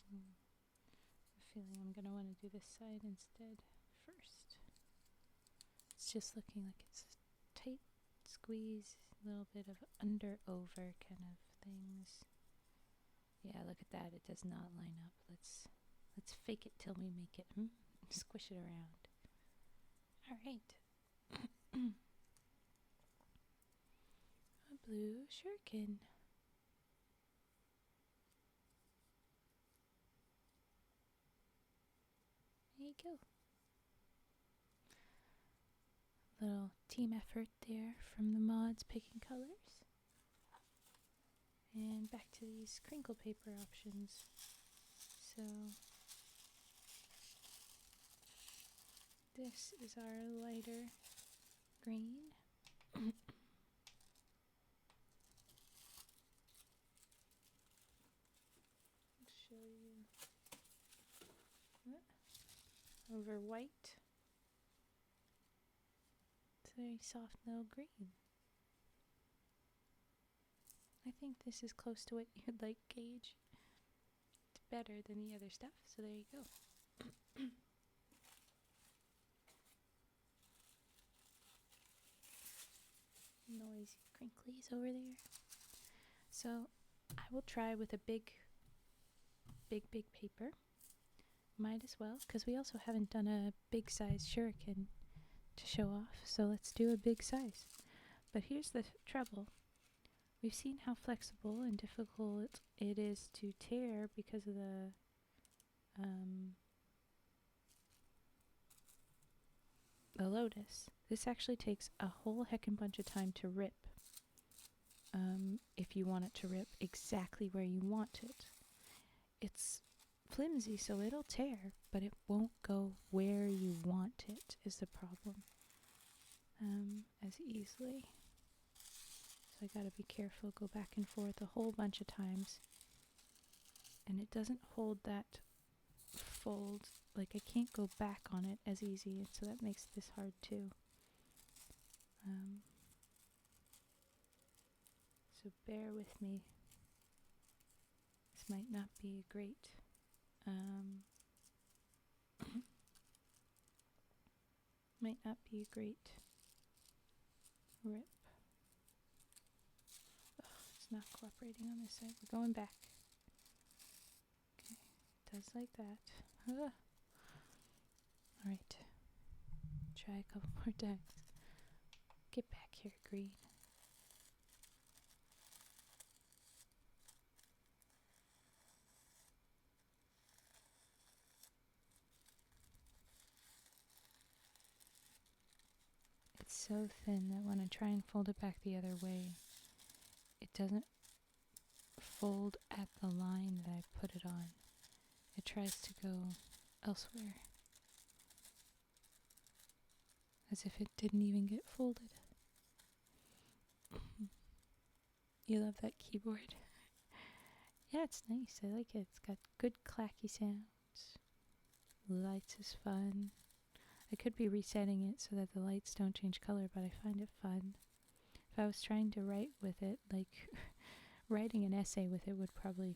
I have a feeling I'm going to want to do this side instead first. It's just looking like it's tight squeeze, a little bit of under-over kind of things. Yeah, look at that. It does not line up. Let's fake it till we make it. Squish it around. All right. A blue shuriken. There you go. Little team effort there from the mods picking colors. And back to these crinkle paper options. So this is our lighter green. I'll show you over white. It's a very soft little green. I think this is close to what you'd like, Gage. It's better than the other stuff, so there you go. Noisy crinklies over there. So I will try with a big paper. Might as well, because we also haven't done a big size shuriken to show off, so let's do a big size. But here's the trouble. We've seen how flexible and difficult it is to tear because of the lotus. This actually takes a whole heckin' bunch of time to rip, if you want it to rip exactly where you want it. It's flimsy, so it'll tear, but it won't go where you want it, is the problem, as easily. So I gotta be careful, go back and forth a whole bunch of times. And it doesn't hold that fold, like I can't go back on it as easy, and so that makes this hard too. So bear with me This might not be a great might not be a great rip. Oh, it's not cooperating on this side. We're going back. Okay, does like that. Alright. Try a couple more times. Get back here, green. It's so thin that when I try and fold it back the other way, it doesn't fold at the line that I put it on. It tries to go elsewhere, as if it didn't even get folded. You love that keyboard? Yeah, it's nice. I like it. It's got good clacky sounds. Lights is fun. I could be resetting it so that the lights don't change color, but I find it fun. If I was trying to write with it, like writing an essay with it would probably,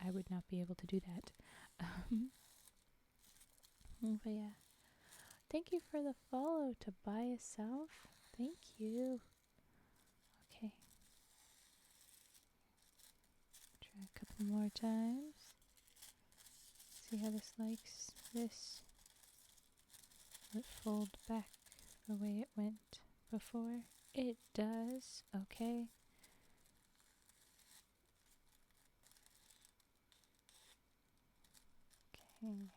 I would not be able to do that. But yeah. Thank you for the follow, Tobias South. Thank you. Okay. Try a couple more times. See how this likes this. Will it fold back the way it went before? It does. Okay. Okay.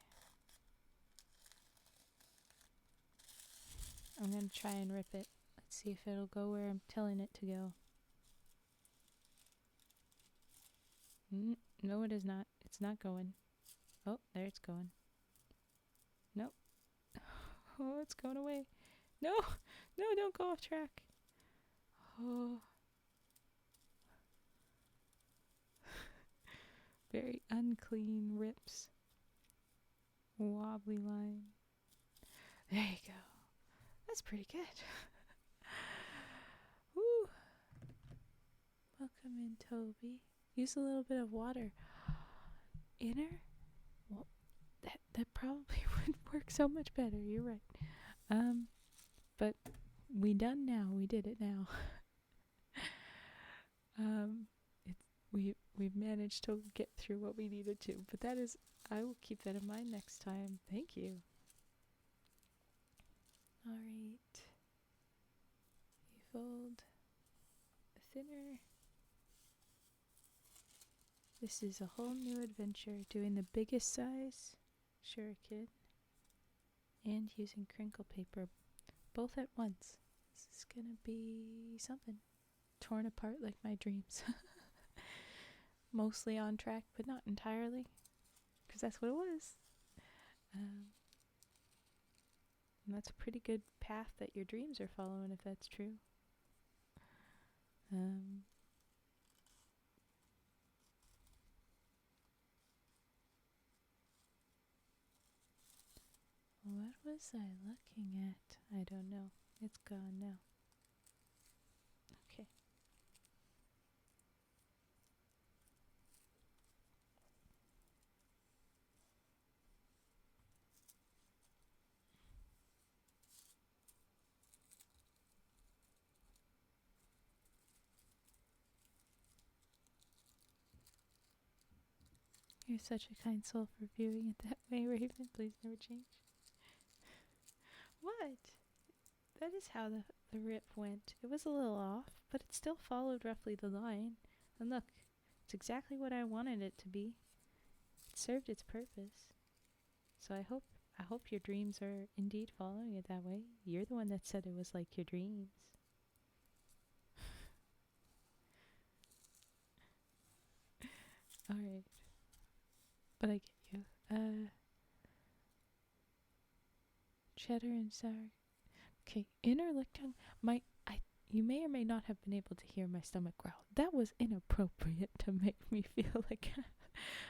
I'm going to try and rip it. Let's see if it'll go where I'm telling it to go. No, it is not. It's not going. Oh, there it's going. Nope. Oh, it's going away. No! No, don't go off track. Oh. Very unclean rips. Wobbly line. There you go. That's pretty good. Woo! Welcome in, Toby. Use a little bit of water. Inner? Well, that probably would work so much better. You're right. But we done now. We did it now. We've managed to get through what we needed to. But that is, I will keep that in mind next time. Thank you. All right. You fold thinner. This is a whole new adventure, doing the biggest size shuriken and using crinkle paper both at once. This is gonna be something. Torn apart like my dreams. Mostly on track, but not entirely, because that's what it was. And that's a pretty good path that your dreams are following, if that's true. What was I looking at? I don't know. It's gone now. Okay. You're such a kind soul for viewing it that way, Raven. Please never change. What? That is how the rip went. It was a little off, but it still followed roughly the line. And look, it's exactly what I wanted it to be. It served its purpose. So I hope your dreams are indeed following it that way. You're the one that said it was like your dreams. Alright. But I get you. Cheddar and sour. Okay, inner lip tongue. You may or may not have been able to hear my stomach growl. That was inappropriate to make me feel like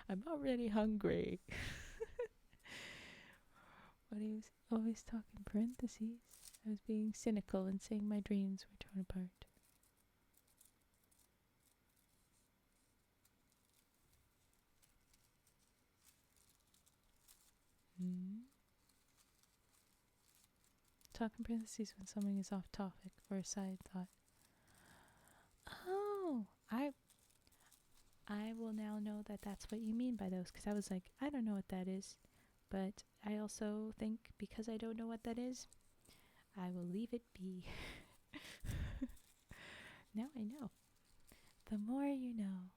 I'm already hungry. But he was always talking parentheses. I was being cynical and saying my dreams were torn apart. Talk in parentheses when something is off topic or a side thought. Oh, I will now know that that's what you mean by those, because I was like, I don't know what that is. But I also think because I don't know what that is, I will leave it be. Now I know. The more you know.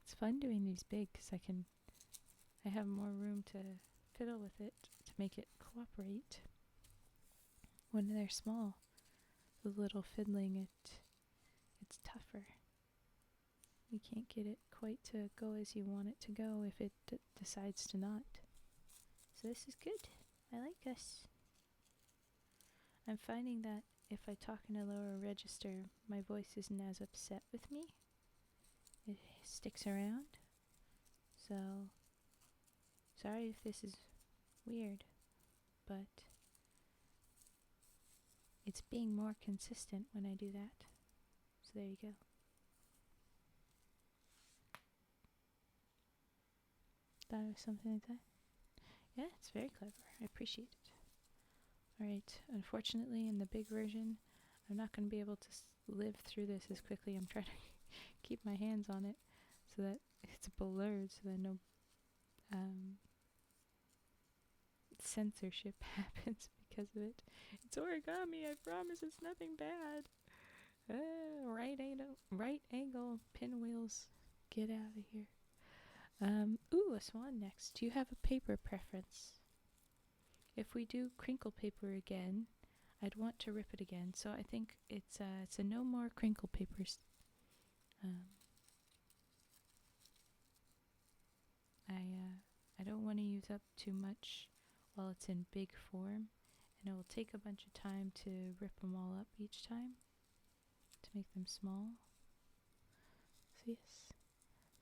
It's fun doing these big because I have more room to fiddle with it to make it cooperate. When they're small, the little fiddling, it's tougher. You can't get it quite to go as you want it to go if it decides to not. So this is good. I like this. I'm finding that if I talk in a lower register, my voice isn't as upset with me. It sticks around. So, sorry if this is weird, but it's being more consistent when I do that. So there you go. Thought it was something like that. Yeah, it's very clever. I appreciate it. Alright, unfortunately in the big version, I'm not going to be able to live through this as quickly. I'm trying to keep my hands on it so that it's blurred, so that no censorship happens because of it. It's origami, I promise it's nothing bad. Right angle pinwheels. Get out of here. Ooh, a swan next. Do you have a paper preference? If we do crinkle paper again, I'd want to rip it again. So I think it's a no more crinkle papers. I don't want to use up too much while it's in big form, and it will take a bunch of time to rip them all up each time to make them small. So yes,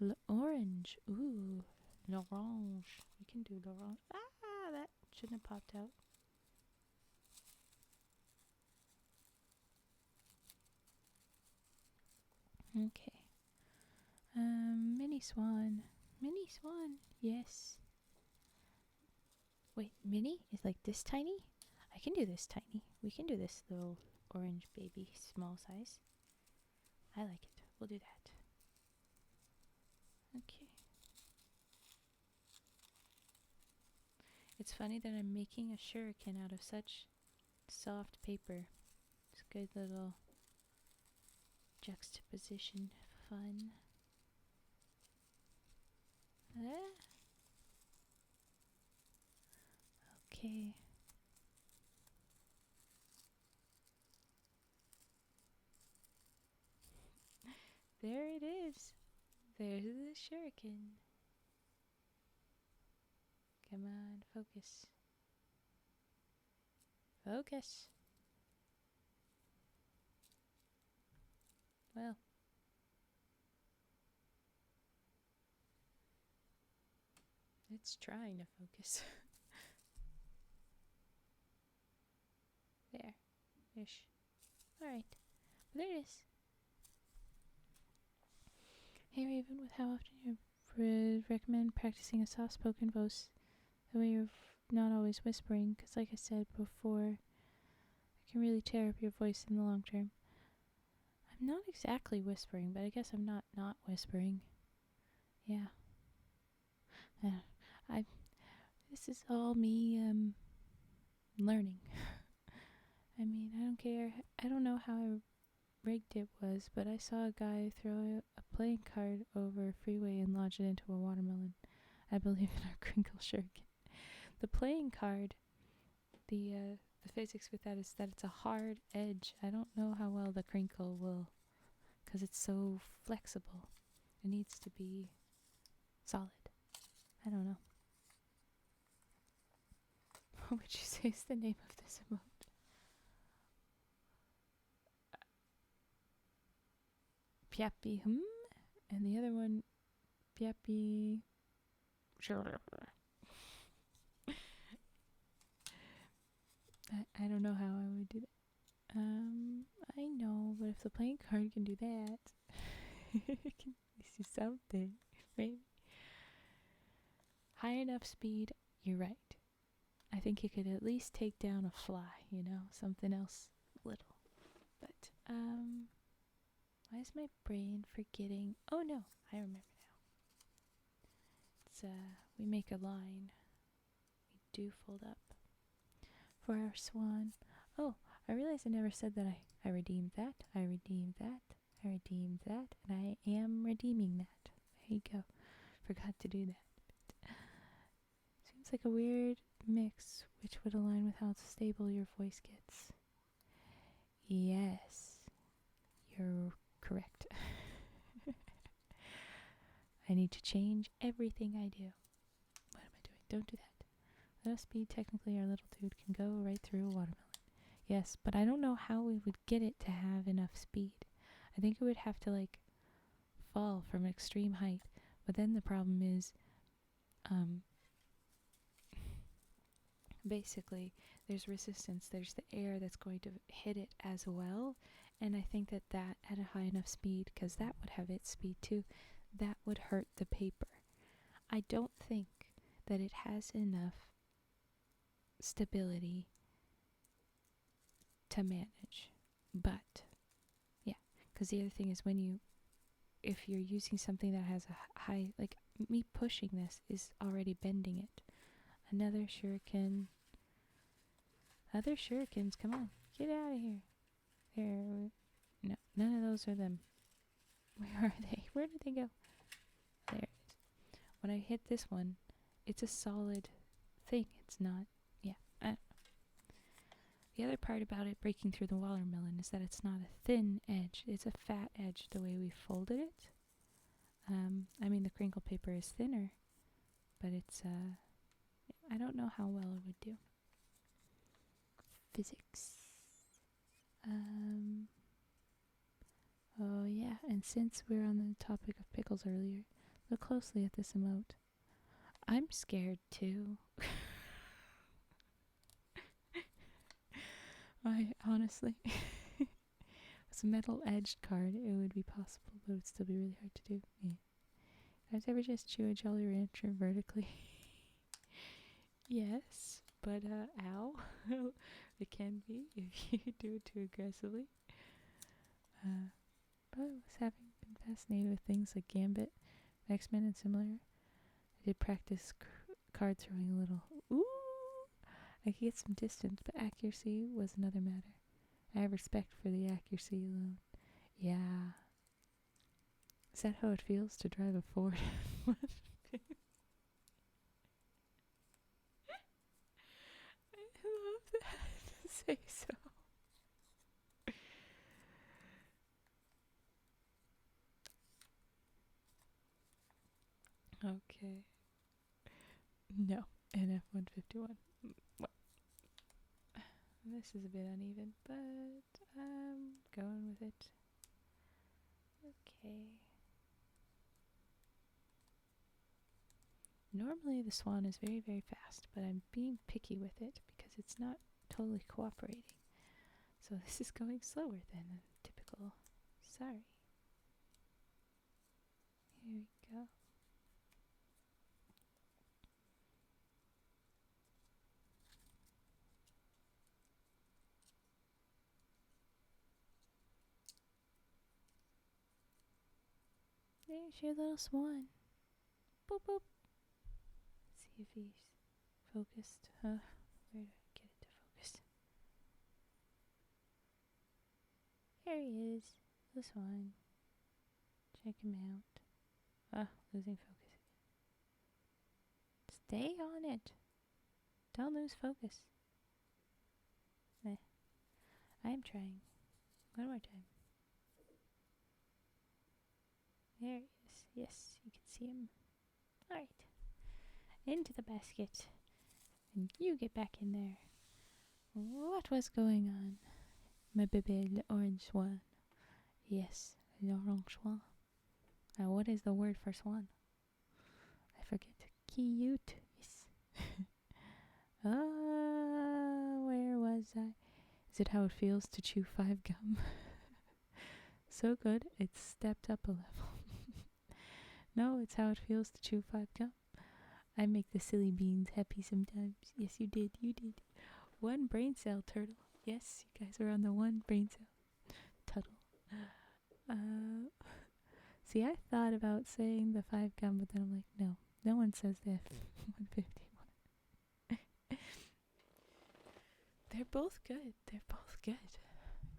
l'orange. Ooh, l'orange. We can do l'orange. Ah, that shouldn't have popped out. Okay. Mini swan. Mini swan. Yes. Wait, mini is like this tiny? I can do this tiny. We can do this little orange baby, small size. I like it. We'll do that. Okay. It's funny that I'm making a shuriken out of such soft paper. It's a good little juxtaposition. Fun. Okay. There it is. There's the shuriken. Come on, focus. Focus. Well. It's trying to focus. There. Ish. Alright. There it is. Hey Raven, with how often you recommend practicing a soft-spoken voice, that way you're not always whispering, because like I said before, it can really tear up your voice in the long term. I'm not exactly whispering, but I guess I'm not whispering. Yeah. This is all me learning. I mean, I don't care. I don't know how I rigged it was, but I saw a guy throw a playing card over a freeway and launch it into a watermelon. I believe in our crinkle shuriken. The playing card, the physics with that is that it's a hard edge. I don't know how well the crinkle will, because it's so flexible. It needs to be solid. I don't know. What would you say is the name of this emote? Piappy and the other one Piappy. I don't know how I would do that. I know, but if the playing card can do that, it can at least do something, maybe. High enough speed, you're right. I think it could at least take down a fly, something else little. But, why is my brain forgetting? Oh no, I remember now. It's, we make a line. We do fold up for our swan. Oh, I realized I never said that I redeemed that, I redeemed that, I redeemed that, and I am redeeming that. There you go. Forgot to do that. Seems like a weird mix, which would align with how stable your voice gets. Yes, you're correct. I need to change everything I do. What am I doing? Don't do that. Enough speed, technically our little dude can go right through a watermelon. Yes, but I don't know how we would get it to have enough speed. I think it would have to, fall from extreme height. But then the problem is, basically, there's resistance. There's the air that's going to hit it as well. And I think that at a high enough speed, because that would have its speed too, that would hurt the paper. I don't think that it has enough stability to manage. But, yeah, because the other thing is if you're using something that has a high, me pushing this is already bending it. Another shuriken. Other shurikens, come on, get out of here. There, no, none of those are them. Where are they? Where did they go? There it is. When I hit this one, it's a solid thing. It's not, yeah. The other part about it breaking through the watermelon is that it's not a thin edge. It's a fat edge the way we folded it. The crinkle paper is thinner, but it's, I don't know how well it would do. Physics. Oh yeah, and since we're on the topic of pickles earlier, look closely at this emote. I'm scared too. I honestly, it's a metal edged card. It would be possible, but it would still be really hard to do. Yeah. Guys ever just chew a Jolly Rancher vertically? Yes, but ow. It can be if you do it too aggressively. But I was been fascinated with things like Gambit, X-Men, and similar. I did practice card throwing a little. Ooh! I could get some distance, but accuracy was another matter. I have respect for the accuracy alone. Yeah. Is that how it feels to drive a Ford? I love that. Say so. Okay. No, an F-151. Well, this is a bit uneven, but I'm going with it. Okay. Normally the swan is very, very fast, but I'm being picky with it because it's not totally cooperating. So this is going slower than a typical. Sorry. Here we go. There's your little swan. Boop boop. Let's see if he's focused. Where do I get it to focus? Here he is. The swan. Check him out. Ah, losing focus again. Stay on it. Don't lose focus. I am trying. One more time. There he is. Yes, you can see him. Alright. Into the basket. And you get back in there. What was going on? My bébé, l'orange swan. Yes, l'orange swan. What is the word for swan? I forget. Cute. Yes. Where was I? Is it how it feels to chew 5 gum? So good, it's stepped up a level. No, it's how it feels to chew 5 gum. I make the silly beans happy sometimes. Yes, you did, you did. 1 brain cell, turtle. Yes, you guys are on the 1 brain cell. Tuttle. See, I thought about saying the 5 gum, but then I'm like, no. No one says the F-151. They're both good. They're both good.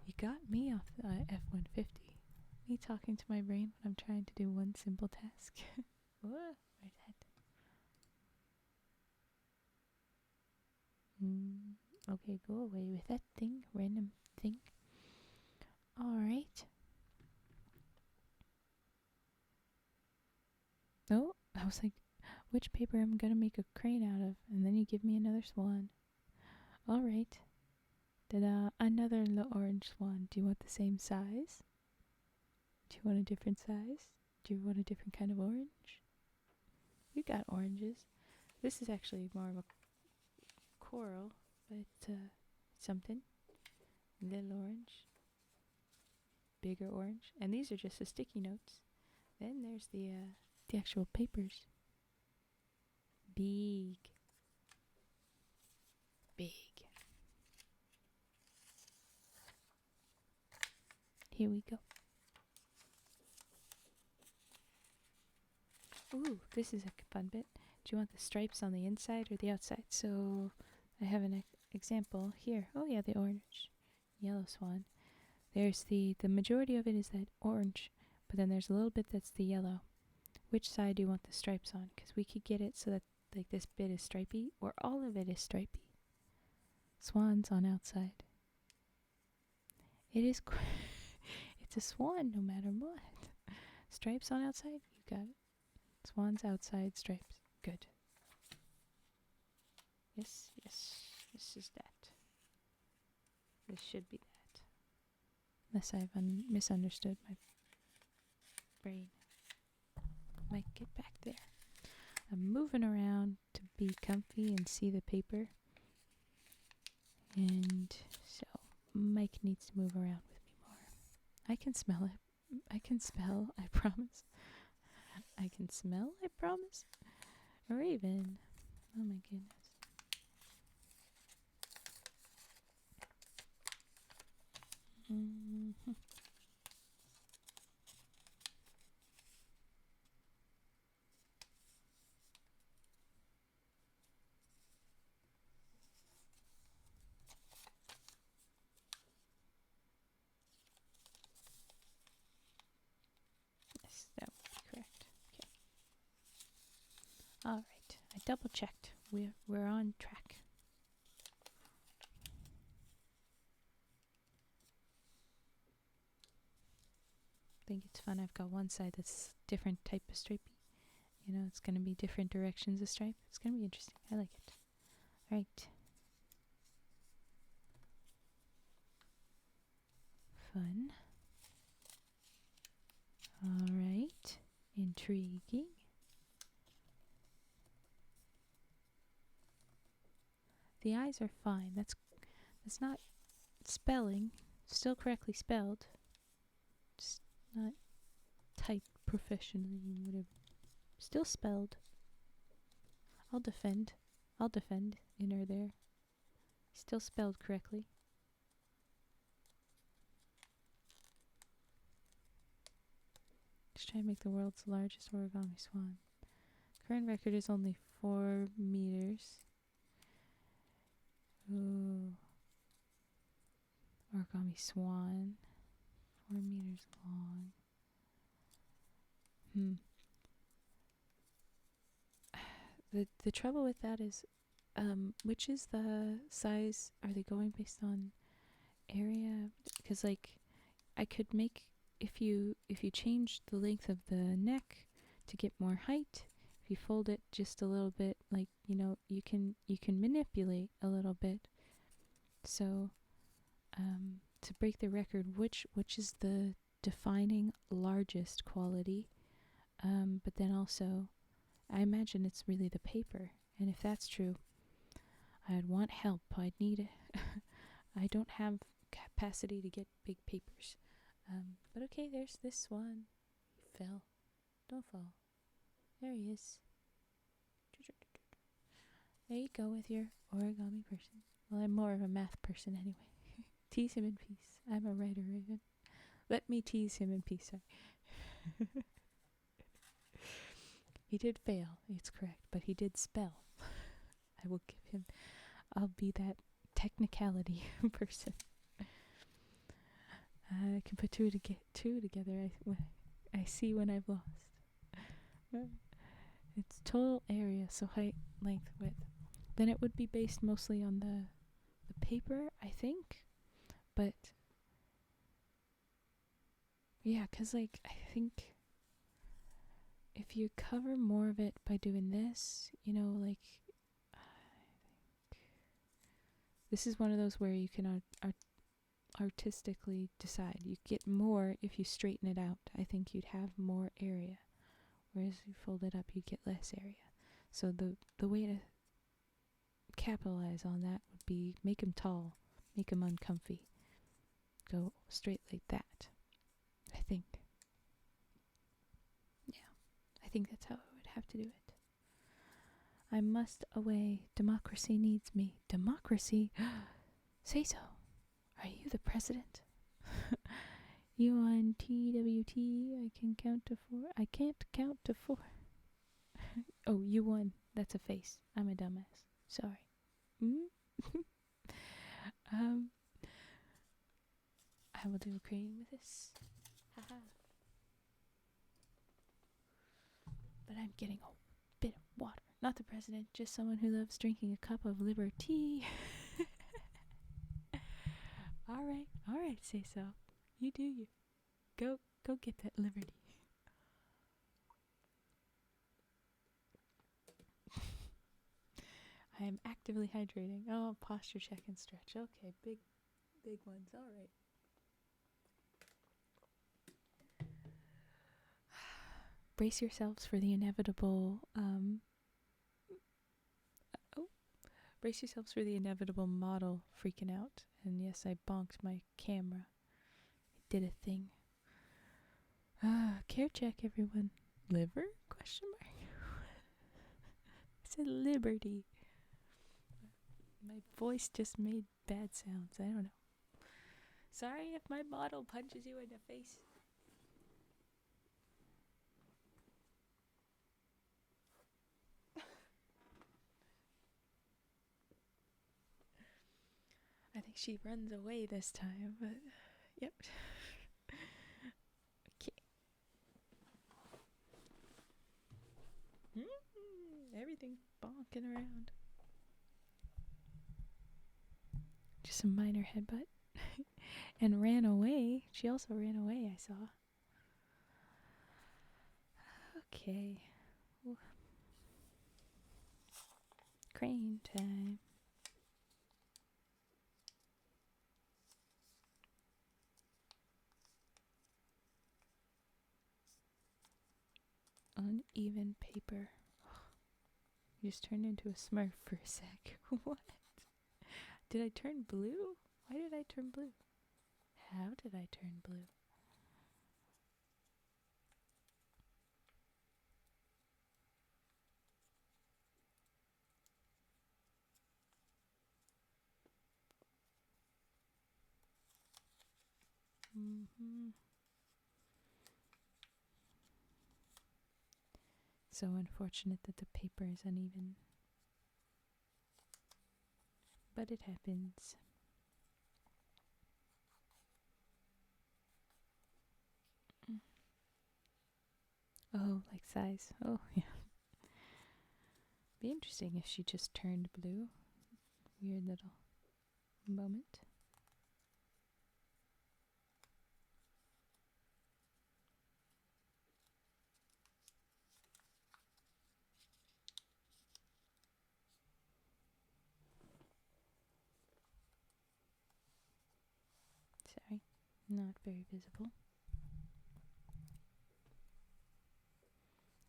You got me off the F-150. Me talking to my brain when I'm trying to do one simple task. Whoa, where's that? Okay, go away with that thing, random thing. Alright. Oh, I was like, which paper am I gonna make a crane out of? And then you give me another swan. Alright. Ta-da, another orange swan. Do you want the same size? Do you want a different size? Do you want a different kind of orange? You got oranges. This is actually more of a coral, but something. Little orange. Bigger orange. And these are just the sticky notes. Then there's the actual papers. Big. Big. Here we go. Ooh, this is a fun bit. Do you want the stripes on the inside or the outside? So I have an example here. Oh yeah, the orange. Yellow swan. There's the majority of it is that orange, but then there's a little bit that's the yellow. Which side do you want the stripes on? Because we could get it so that like this bit is stripy or all of it is stripy. Swans on outside. It is it's a swan no matter what. Stripes on outside, you got it. Swans outside, stripes. Good. Yes, yes. This is that. This should be that. Unless I've misunderstood my brain. Might get back there. I'm moving around to be comfy and see the paper. And so Mike needs to move around with me more. I can smell it. I can spell, I promise. I can smell, I promise. A raven. Oh my goodness. Yes, that would be correct. Okay. All right. I double checked. We're on track. I think it's fun. I've got one side that's different type of stripey. You know, it's going to be different directions of stripe. It's going to be interesting. I like it. All right. Fun. All right. Intriguing. The eyes are fine. That's not spelling. Still correctly spelled. Just not typed professionally, whatever. Still spelled. I'll defend. I'll defend inner there. Still spelled correctly. Let's try to make the world's largest origami swan. Current record is only 4 meters. Ooh. Origami swan. 4 meters long. The trouble with that is, which is the size? Are they going based on area? Because like, I could make if you change the length of the neck to get more height. If you fold it just a little bit, like you can manipulate a little bit. So, to break the record, which is the defining largest quality? But then also, I imagine it's really the paper. And if that's true, I'd want help. I'd need I don't have capacity to get big papers. But okay, there's this one. He fell. Don't fall. There he is. There you go with your origami person. Well, I'm more of a math person anyway. Tease him in peace. I'm a writer, Raven. Let me tease him in peace. Sorry. He did fail, it's correct, but he did spell. I will give him, I'll be that technicality person. I can put two together. I see when I've lost. It's total area, so height, length, width. Then it would be based mostly on the paper, I think. But yeah, 'cause like I think if you cover more of it by doing this, you know, like I think this is one of those where you can artistically decide. You get more if you straighten it out. I think you'd have more area, whereas if you fold it up, you'd get less area. So the way to capitalize on that would be make them tall, make them uncomfy. Go straight like that, I think. Yeah, I think that's how I would have to do it. I must away. Democracy needs me. Democracy? Say so. Are you the president? You on TWT? I can count to 4. I can't count to 4. Oh, you won. That's a face. I'm a dumbass. Sorry. I will do a crane with this. Haha. But I'm getting a bit of water. Not the president, just someone who loves drinking a cup of liberty. Alright, say so. You do you. Go get that liberty. I am actively hydrating. Oh, posture check and stretch. Okay, big ones. Alright. Brace yourselves for the inevitable, brace yourselves for the inevitable model freaking out. And yes, I bonked my camera. I did a thing. Care check, everyone. Liver? Question mark. I said liberty. My voice just made bad sounds. I don't know. Sorry if my model punches you in the face. I think she runs away this time, but yep. Okay. Everything's bonking around. Just a minor headbutt. And ran away. She also ran away, I saw. Okay. Ooh. Crane time. Uneven paper. You just turned into a smurf for a sec. What? Did I turn blue? Why did I turn blue? How did I turn blue? So unfortunate that the paper is uneven. But it happens. Oh, like size. Oh, yeah. Be interesting if she just turned blue. Weird little moment. Sorry, not very visible.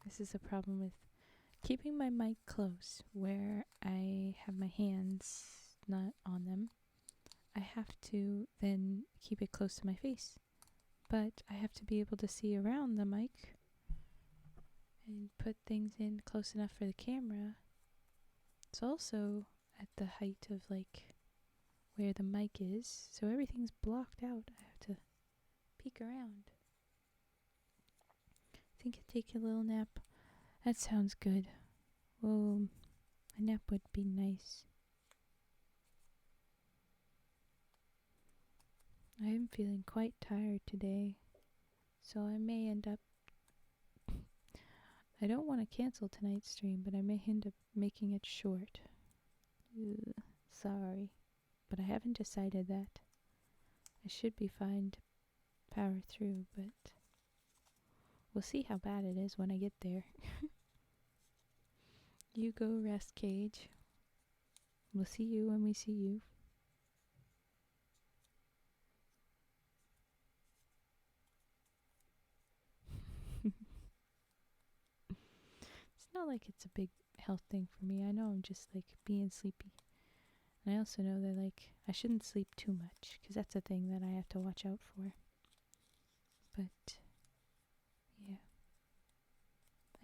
This is a problem with keeping my mic close where I have my hands not on them. I have to then keep it close to my face. But I have to be able to see around the mic and put things in close enough for the camera. It's also at the height of like where the mic is, so everything's blocked out. I have to peek around. I think I'd take a little nap. That sounds good. Well, a nap would be nice. I am feeling quite tired today, so I may end up... I don't want to cancel tonight's stream, but I may end up making it short. Ugh, sorry, but I haven't decided that. I should be fine to power through, but we'll see how bad it is when I get there. You go rest, Cage. We'll see you when we see you. It's not like it's a big health thing for me. I know I'm just like being sleepy. And I also know that like I shouldn't sleep too much because that's a thing that I have to watch out for. But yeah,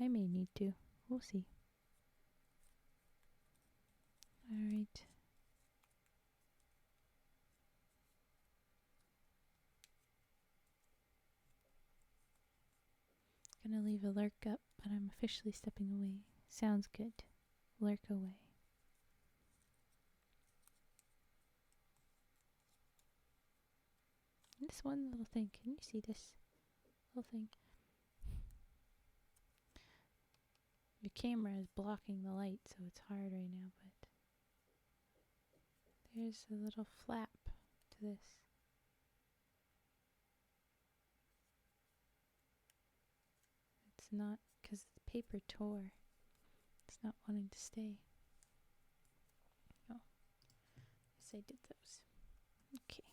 I may need to. We'll see. Alright. Gonna leave a lurk up, but I'm officially stepping away. Sounds good. Lurk away. This one little thing. Can you see this little thing? The camera is blocking the light, so it's hard right now, but there's a little flap to this. It's not, because the paper tore. It's not wanting to stay. Oh, yes, I did those. Okay.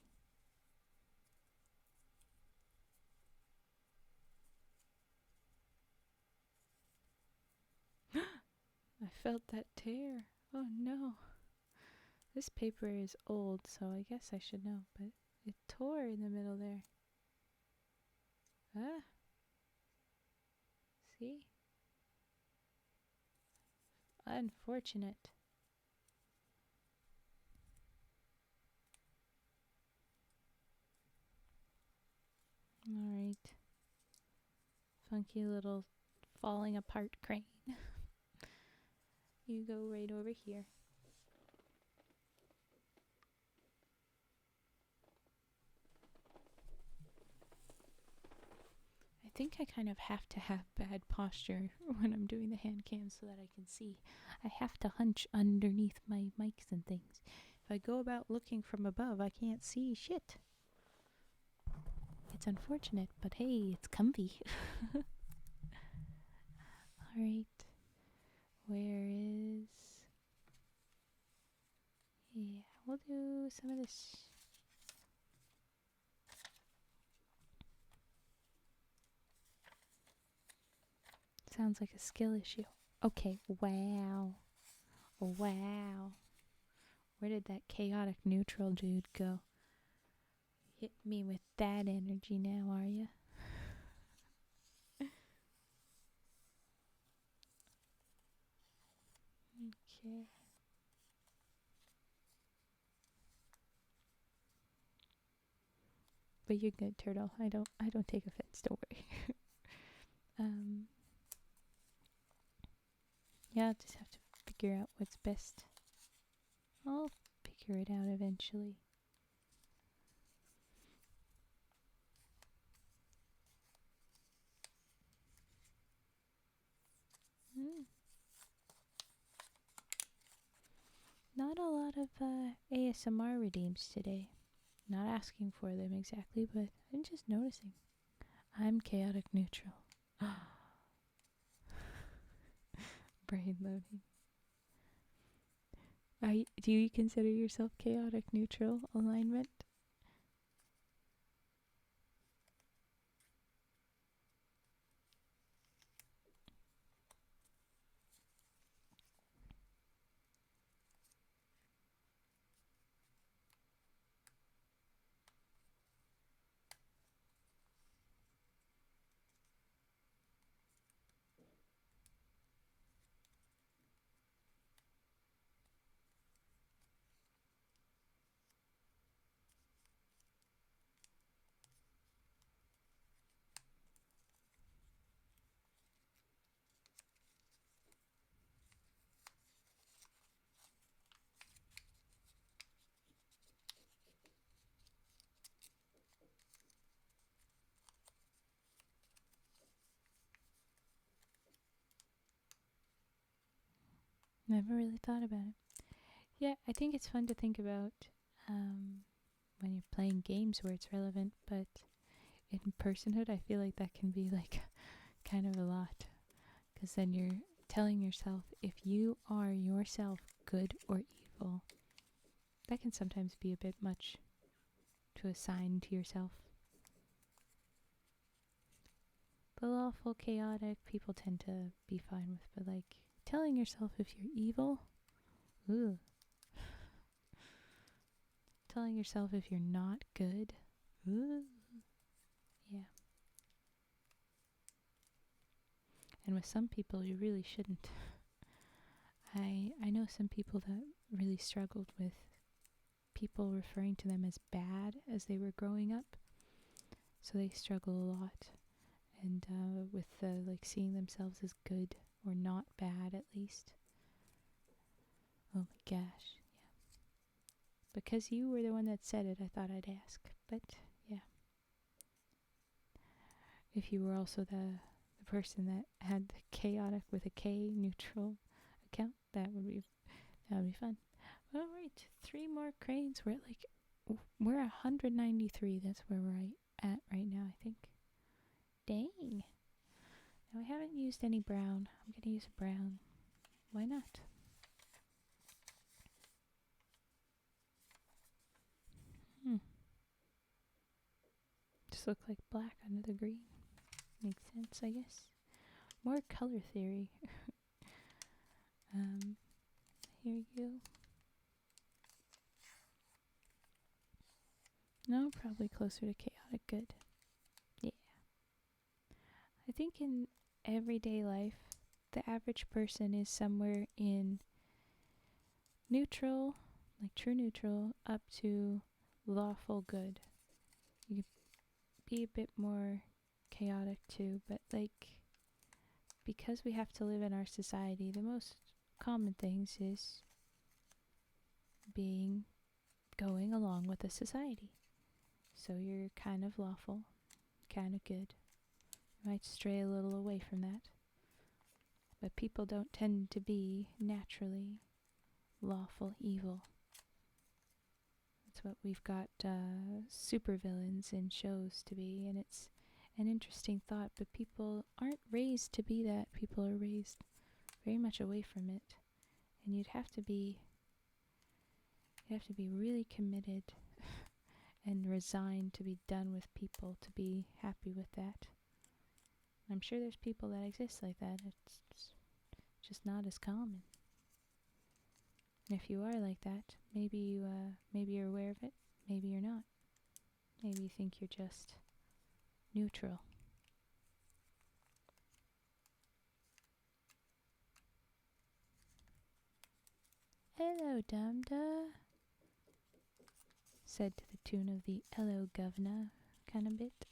I felt that tear. Oh no. This paper is old, so I guess I should know, but it tore in the middle there. Ah. See? Unfortunate. Alright. Funky little falling apart crane. You go right over here. I think I kind of have to have bad posture when I'm doing the hand cam so that I can see. I have to hunch underneath my mics and things. If I go about looking from above, I can't see shit. It's unfortunate, but hey, it's comfy. Alright. Where is... Yeah, we'll do some of this. Sounds like a skill issue. Okay, wow. Wow. Where did that chaotic neutral dude go? Hit me with that energy now, are you? Okay. But you're good, Turtle. I don't take offense, don't worry. Yeah, I'll just have to figure out what's best. I'll figure it out eventually. Not a lot of ASMR redeems today. Not asking for them exactly, but I'm just noticing. I'm chaotic neutral. Brain loading. Do you consider yourself chaotic neutral alignment? Never really thought about it. Yeah, I think it's fun to think about um, when you're playing games where it's relevant, but in personhood, I feel like that can be like kind of a lot. Because then you're telling yourself if you are yourself, good or evil. That can sometimes be a bit much to assign to yourself. The lawful, chaotic, people tend to be fine with, but like telling yourself if you're evil, ooh. Telling yourself if you're not good, ooh. Yeah. And with some people, you really shouldn't. I know some people that really struggled with people referring to them as bad as they were growing up. So they struggle a lot. And with like seeing themselves as good or not bad at least. Oh my gosh. Yeah. Because you were the one that said it, I thought I'd ask. But yeah. If you were also the person that had the chaotic with a K neutral account, that would be fun. All right, 3 more cranes. We're 193. That's where we're at right now, I think. Dang. Now I haven't used any brown. I'm gonna use a brown. Why not? Just look like black under the green. Makes sense, I guess. More color theory. Here you go. No, probably closer to chaotic good. Yeah. I think in everyday life, the average person is somewhere in neutral, like true neutral, up to lawful good. You could be a bit more chaotic too, but like because we have to live in our society, the most common things is going along with the society. So you're kind of lawful, kind of good. You might stray a little away from that. But people don't tend to be naturally lawful evil. That's what we've got supervillains in shows to be, and it's an interesting thought, but people aren't raised to be that. People are raised very much away from it. And you'd have to be really committed and resigned to be done with people to be happy with that. I'm sure there's people that exist like that. It's just not as common. And if you are like that, maybe you're aware of it. Maybe you're not. Maybe you think you're just neutral. Hello, Dumda, said to the tune of the Hello, Governor kind of bit.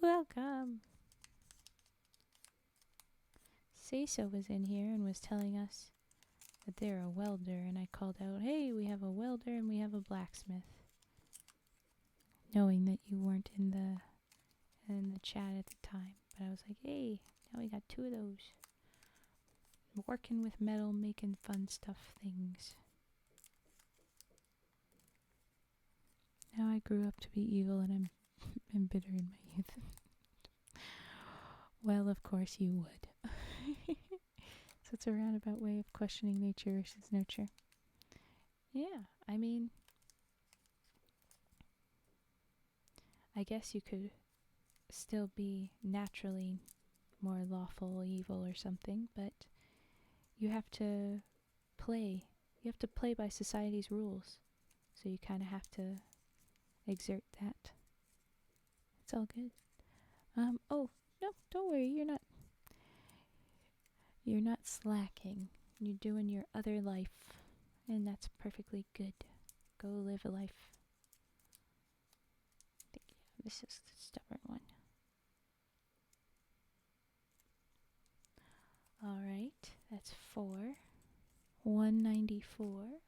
Welcome. Cecil was in here and was telling us that they're a welder, and I called out, hey, we have a welder and we have a blacksmith. Knowing that you weren't in the chat at the time. But I was like, hey, now we got 2 of those. Working with metal, making fun stuff things. Now I grew up to be evil and I'm bitter in my youth. Well, of course you would. So it's a roundabout way of questioning nature versus nurture. Yeah, I mean, I guess you could still be naturally more lawful evil or something, but you have to play. You have to play by society's rules. So you kind of have to exert that. It's all good. Oh, no, don't worry. You're not slacking. You're doing your other life, and that's perfectly good. Go live a life. I think, yeah, this is the stubborn one. All right, that's 4. 194.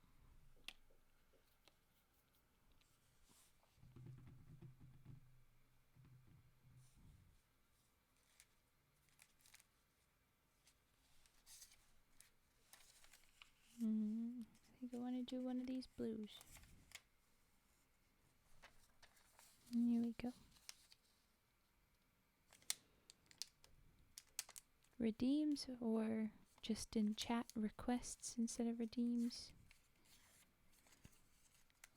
think I want to do one of these blues. Here we go. Redeems or just in chat requests instead of redeems?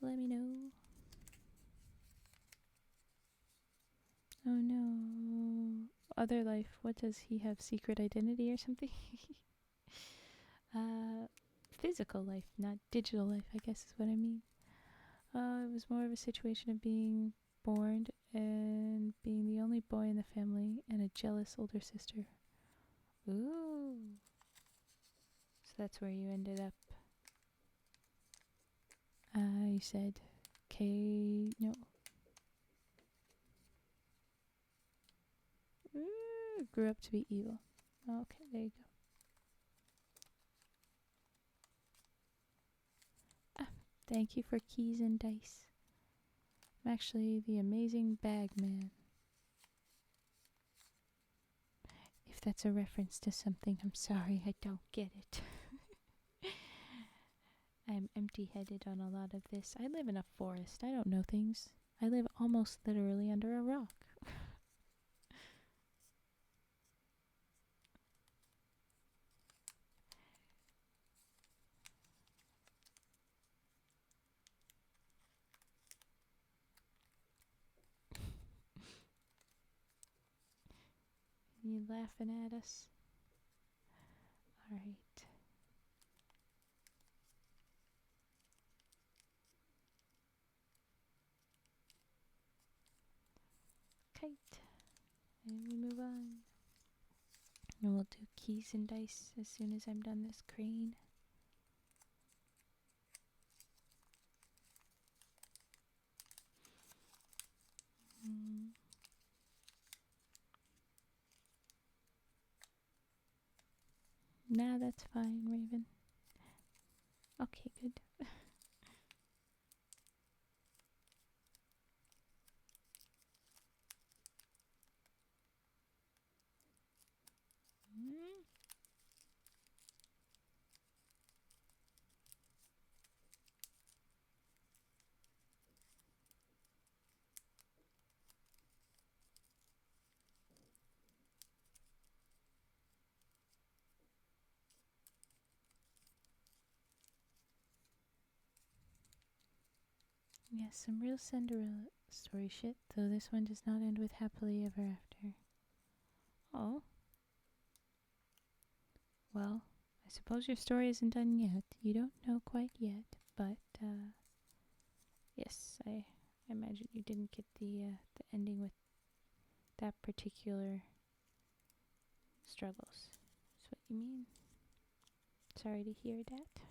Let me know. Oh no. Other life, what does he have? Secret identity or something? Physical life, not digital life, I guess is what I mean. It was more of a situation of being born and being the only boy in the family and a jealous older sister. Ooh. So that's where you ended up. You said no. Grew up to be evil. Okay, there you go. Thank you for keys and dice. I'm actually the amazing bag man. If that's a reference to something, I'm sorry, I don't get it. I'm empty-headed on a lot of this. I live in a forest. I don't know things. I live almost literally under a rock. You laughing at us? Alright. Kite. And we move on. And we'll do keys and dice as soon as I'm done this crane. Nah, that's fine, Raven. Okay, good. Yes, some real Cinderella story shit, though this one does not end with happily ever after. Oh. Well, I suppose your story isn't done yet. You don't know quite yet, but, yes, I imagine you didn't get the ending with that particular struggles. That's what you mean. Sorry to hear that.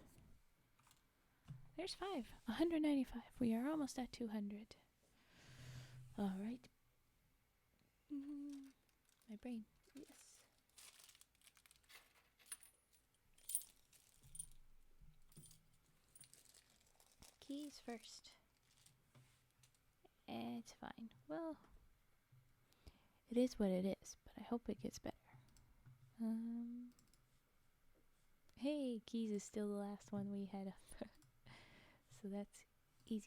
There's 5. 195. We are almost at 200. Alright. My brain. Yes. Keys first. It's fine. Well, it is what it is, but I hope it gets better. Hey, keys is still the last one we had up. So that's easy.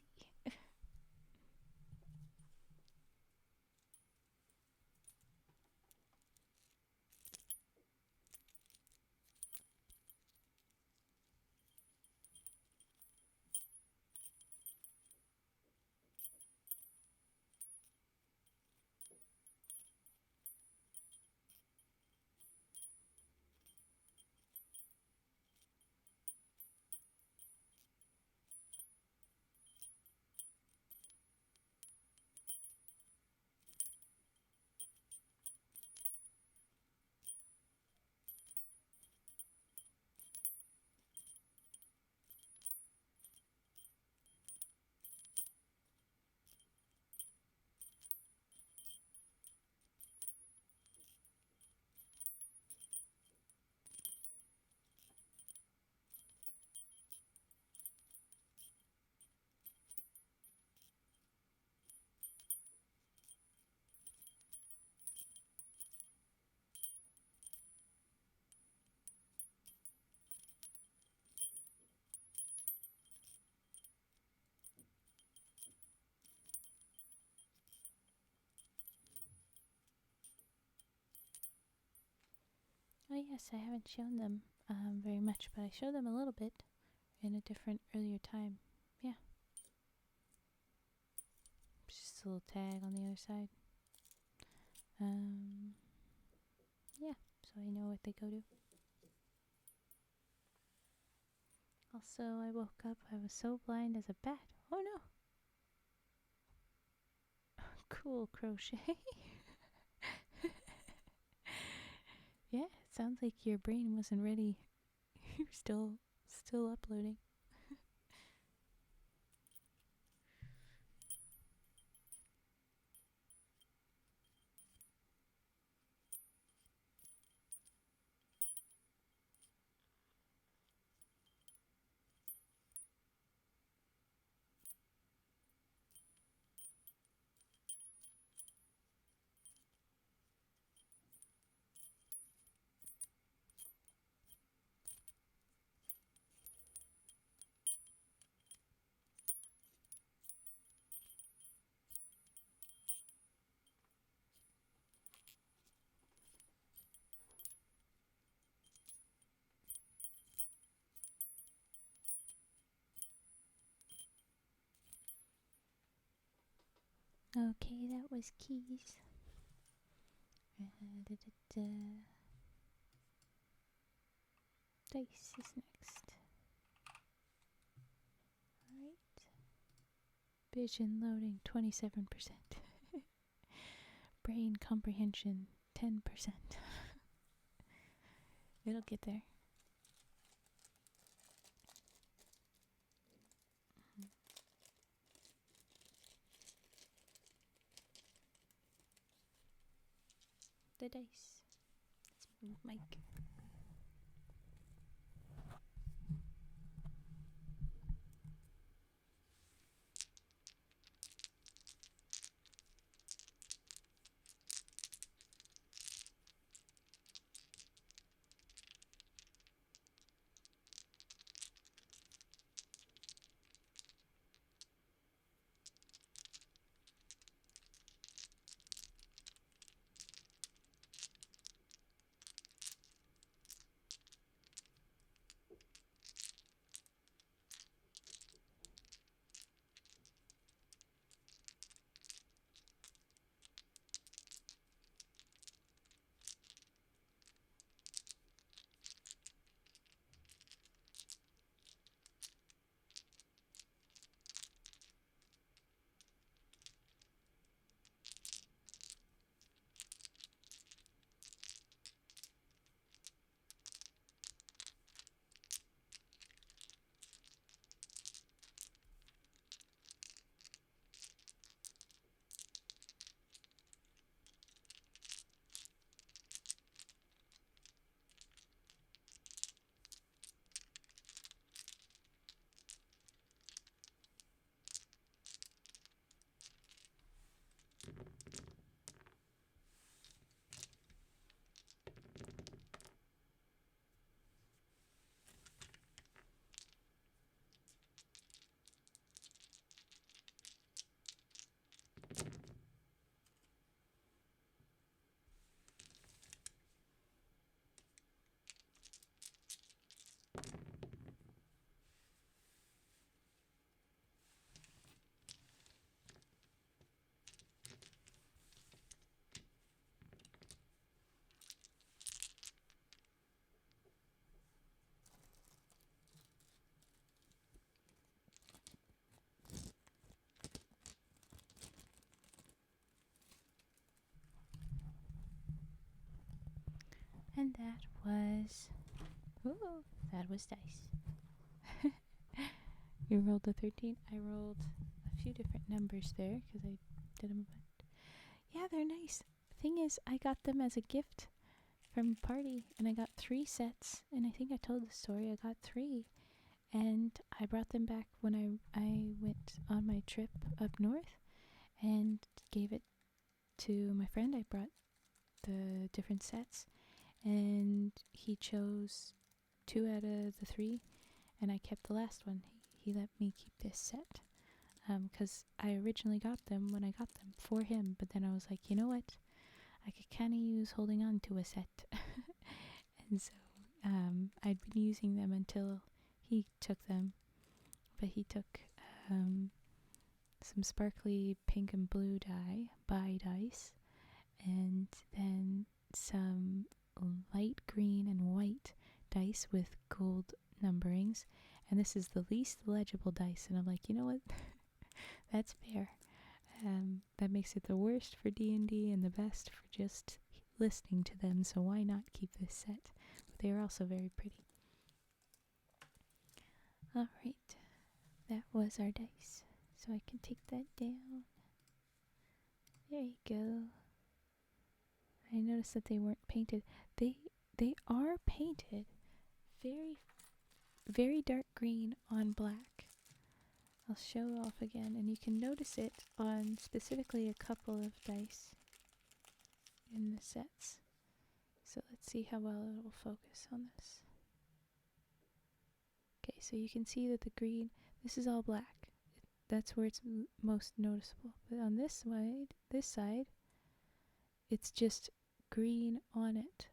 Oh yes, I haven't shown them very much, but I showed them a little bit in a different earlier time. Yeah. Just a little tag on the other side. Yeah, so I know what they go to. Also, I woke up, I was so blind as a bat. Oh no! Cool crochet. Yeah, it sounds like your brain wasn't ready. You're still uploading. Okay, that was keys. Dice is next. Alright. Vision loading 27%. Brain comprehension 10%. It'll get there. The dice. Let's move Mike. And that was dice. You rolled a 13. I rolled a few different numbers there because I did them. Yeah, they're nice. Thing is, I got them as a gift from a party, and I got 3 sets. And I think I told the story. I got 3, and I brought them back when I went on my trip up north, and gave it to my friend. I brought the different sets, and he chose 2 out of the 3, and I kept the last one. He let me keep this set because I originally got them when I got them for him, but then I was like, you know what? I could kind of use holding on to a set. And so I'd been using them until he took them. But he took some sparkly pink and blue dice, and then some light green and white dice with gold numberings. And this is the least legible dice. And I'm like, you know what? That's fair. That makes it the worst for D&D and the best for just listening to them. So why not keep this set? But they are also very pretty. All right. That was our dice. So I can take that down. There you go. I noticed that they weren't painted. They are painted very, very dark green on black. I'll show off again, and you can notice it on specifically a couple of dice in the sets. So let's see how well it will focus on this. Okay, so you can see that the green, this is all black. That's where it's most noticeable. But on this side, it's just green on it.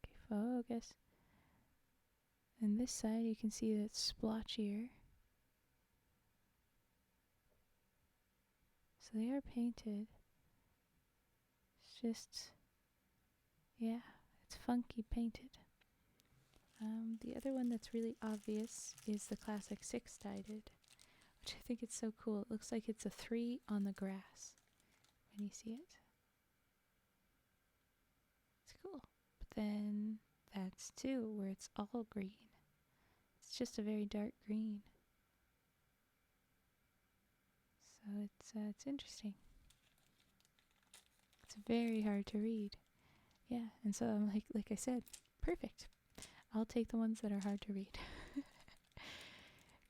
Okay, focus. And this side, you can see that it's splotchier. So they are painted. It's just, yeah, it's funky painted. The other one that's really obvious is the classic six-sided, which I think it's so cool. It looks like it's a 3 on the grass when you see it. It's cool. But then that's 2, where it's all green. It's just a very dark green. So it's interesting. It's very hard to read. Yeah, and so I'm like I said, perfect. I'll take the ones that are hard to read.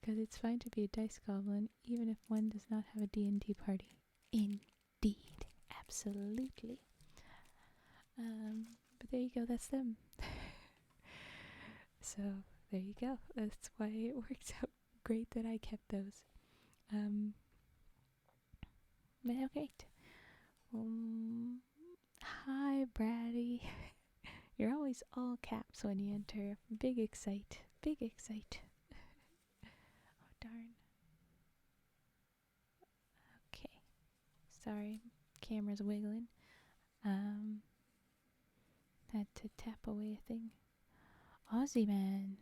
Because it's fine to be a dice goblin, even if one does not have a D&D party. Indeed. Absolutely. But there you go, that's them. So, there you go. That's why it works out great that I kept those. But great. Hi, Brady. You're always all caps when you enter. Big excite. Big excite. Oh, darn. Okay. Sorry. Camera's wiggling. Had to tap away a thing. Aussie Man.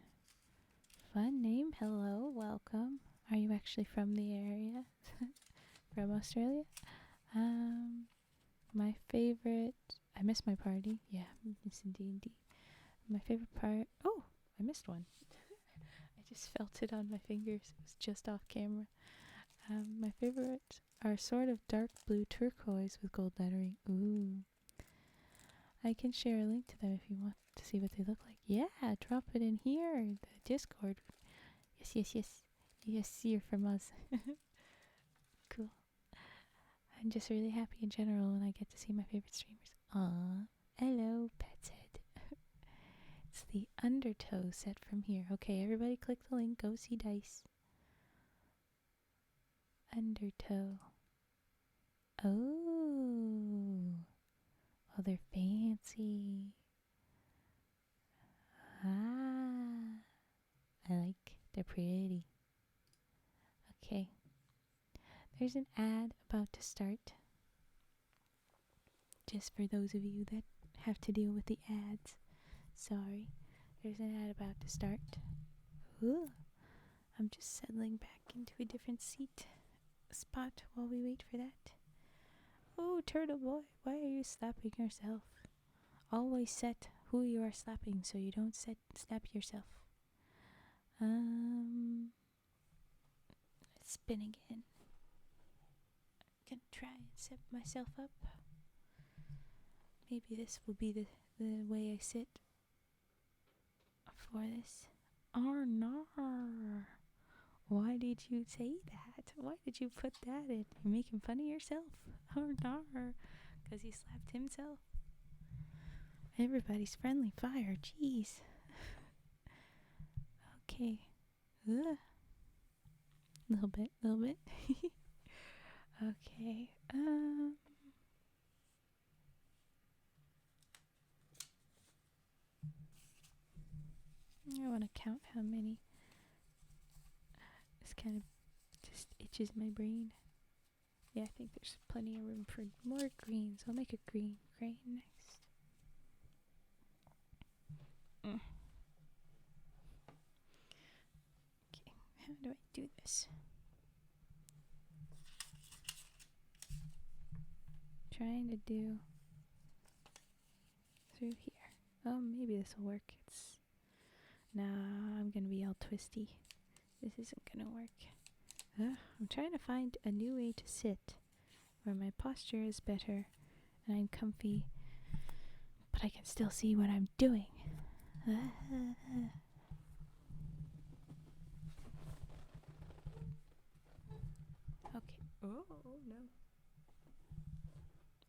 Fun name. Hello. Welcome. Are you actually from the area? From Australia? My favorite... I missed my party. Yeah, missing D&D. My favorite part... Oh, I missed one. I just felt it on my fingers. It was just off camera. My favorite are sort of dark blue turquoise with gold lettering. Ooh. I can share a link to them if you want to see what they look like. Yeah, drop it in here. The Discord. Yes. Yes, you're from us. Cool. I'm just really happy in general when I get to see my favorite streamers. Aww. Hello, Pet's Head. It's the Undertow set from here. Okay, everybody click the link. Go see dice. Undertow. Oh. Oh, they're fancy. Ah. They're pretty. Okay. There's an ad about to start. Just for those of you that have to deal with the ads. Sorry. There's an ad about to start. Ooh. I'm just settling back into a different spot while we wait for that. Oh, Turtle Boy, why are you slapping yourself? Always set who you are slapping so you don't slap yourself. Let's spin again. I'm gonna try and set myself up. Maybe this will be the way I sit for this. Oh no. Why did you say that? Why did you put that in? You're making fun of yourself? Oh no. Because he slapped himself? Everybody's friendly fire. Jeez. Okay. Little bit. Okay. I want to count how many. This kind of just itches my brain. Yeah, I think there's plenty of room for more greens. I'll make a green crane next. Okay, how do I do this? Trying to do through here. Oh, maybe this will work. Nah, I'm gonna be all twisty. This isn't gonna work. I'm trying to find a new way to sit where my posture is better and I'm comfy, but I can still see what I'm doing. Okay. Oh, no.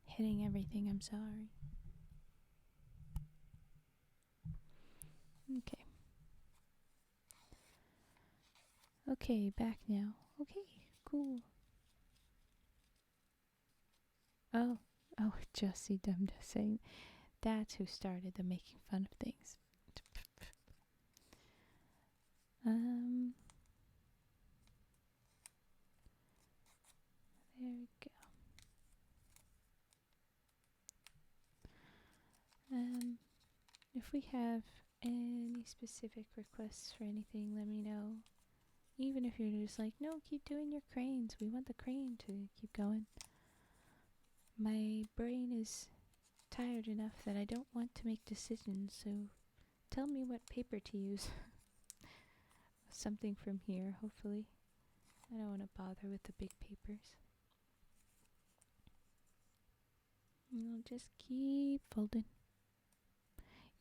Hitting everything, I'm sorry. Okay. Okay, back now. Okay, cool. Oh, Jussie Dumda saying that's who started the making fun of things. There we go. If we have any specific requests for anything, let me know. Even if you're just like, no, keep doing your cranes. We want the crane to keep going. My brain is tired enough that I don't want to make decisions, so tell me what paper to use. Something from here, hopefully. I don't want to bother with the big papers. I'll just keep folding.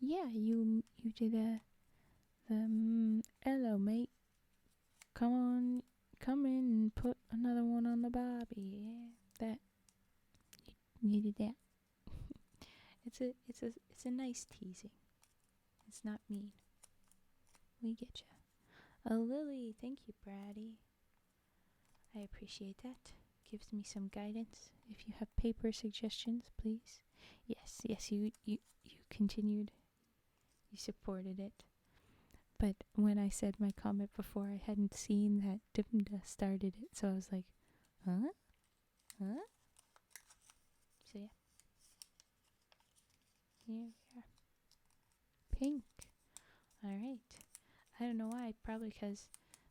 Yeah, you did hello mate. Come in and put another one on the barbie. Yeah, that needed that. It's a nice teasing. It's not mean. We get ya. Lily, thank you, Brady. I appreciate that. Gives me some guidance. If you have paper suggestions, please. Yes, you continued. You supported it. But when I said my comment before, I hadn't seen that Dimda started it, so I was like, huh? So yeah. Here we are. Pink. Alright. I don't know why, probably because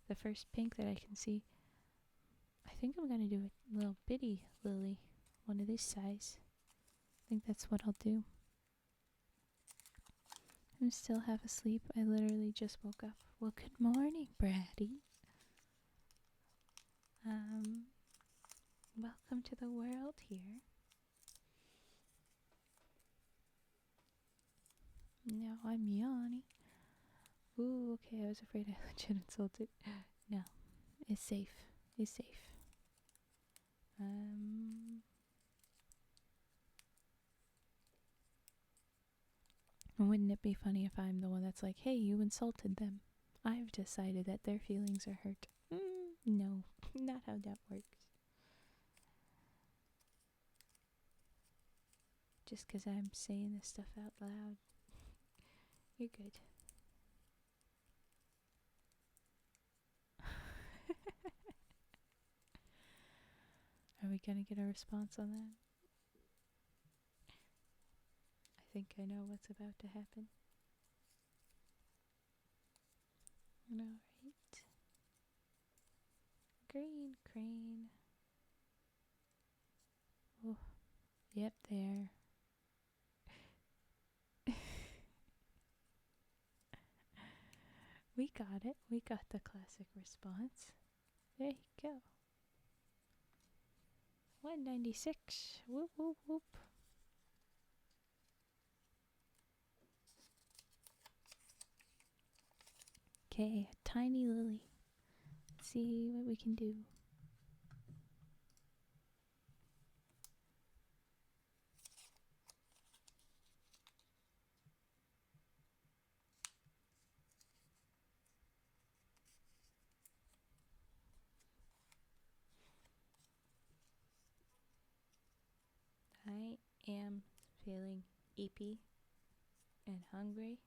the first pink that I can see, I think I'm gonna do a little bitty lily, one of this size. I think that's what I'll do. I'm still half asleep. I literally just woke up. Well, good morning, Brady. Welcome to the world here. Now I'm Yanni. Ooh, okay, I was afraid I legit insulted. No, it's safe. It's safe. Wouldn't it be funny if I'm the one that's like, hey, you insulted them? I've decided that their feelings are hurt. No, not how that works. Just because I'm saying this stuff out loud. You're good. Are we gonna get a response on that? I think I know what's about to happen. Alright. Green crane. Oh, yep, there. We got it. We got the classic response. There you go. 196. Whoop, whoop, whoop. Okay, a tiny lily. Let's see what we can do. I am feeling eepy and hungry.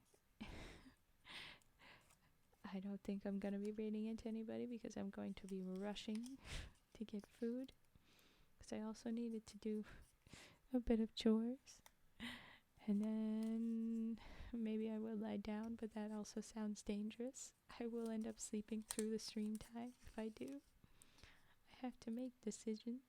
I don't think I'm going to be reading into anybody because I'm going to be rushing to get food. Because I also needed to do a bit of chores. And then maybe I will lie down, but that also sounds dangerous. I will end up sleeping through the stream time if I do. I have to make decisions.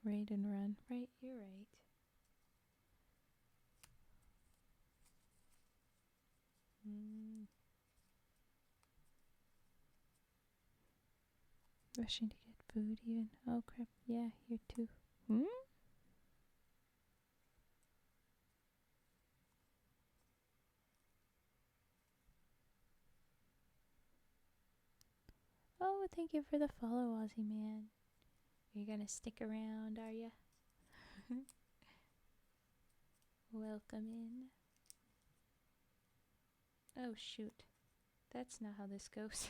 Raid and run. Right, you're right. Rushing to get food even. Oh crap, yeah, here too. Oh, thank you for the follow, Aussie man. You're gonna stick around, are ya? Welcome in. Oh shoot, that's not how this goes.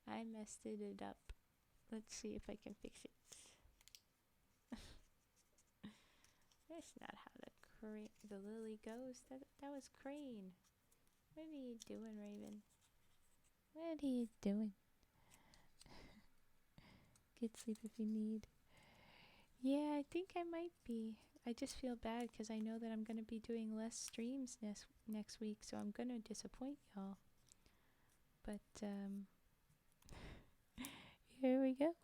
I messed it up. Let's see if I can fix it. That's not how the lily goes. That was Crane. What are you doing, Raven? What are you doing? Get sleep if you need. Yeah, I think I might be. I just feel bad because I know that I'm going to be doing less streams next week, so I'm going to disappoint y'all. But, here we go.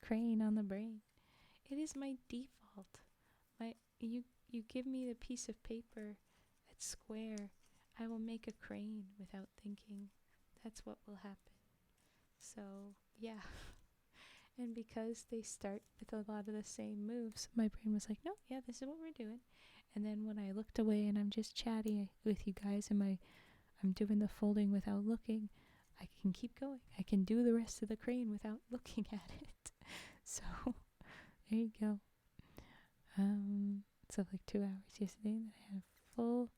Crane on the brain. It is my default. You give me the piece of paper that's square, I will make a crane without thinking. That's what will happen. So, yeah. And because they start with a lot of the same moves, my brain was like, no, yeah, this is what we're doing. And then when I looked away and I'm just chatting with you guys and I'm doing the folding without looking, I can keep going. I can do the rest of the crane without looking at it. So, there you go. So like 2 hours yesterday, then I had a full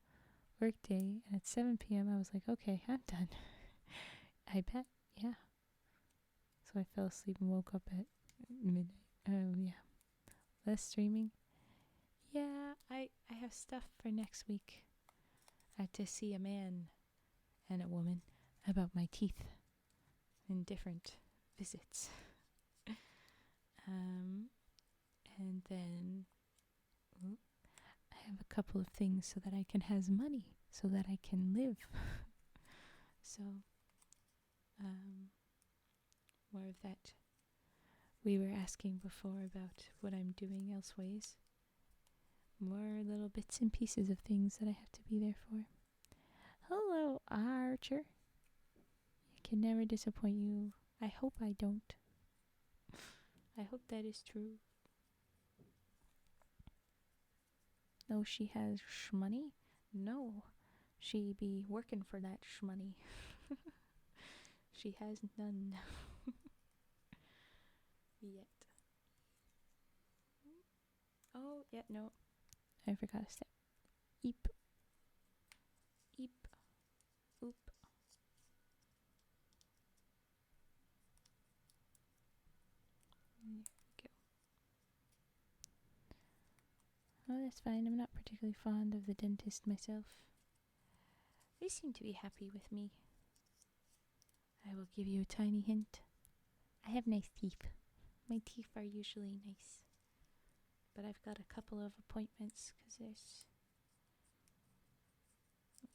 work day, and at 7 p.m. I was like, okay, I'm done. I bet, yeah. So I fell asleep and woke up at midnight. Yeah. Less streaming. Yeah, I have stuff for next week. I had to see a man and a woman about my teeth in different visits. And then I have a couple of things so that I can have money, so that I can live. So, more of that. We were asking before about what I'm doing elseways. More little bits and pieces of things that I have to be there for. Hello, Archer. I can never disappoint you. I hope I don't. I hope that is true. Oh, she has shmoney? No, she be working for that shmoney. She has none yet. Oh, yeah, no. I forgot a step. Eep. Eep. Oop. There we go. Oh, that's fine. I'm not particularly fond of the dentist myself. They seem to be happy with me. I will give you a tiny hint. I have nice teeth. My teeth are usually nice. But I've got a couple of appointments because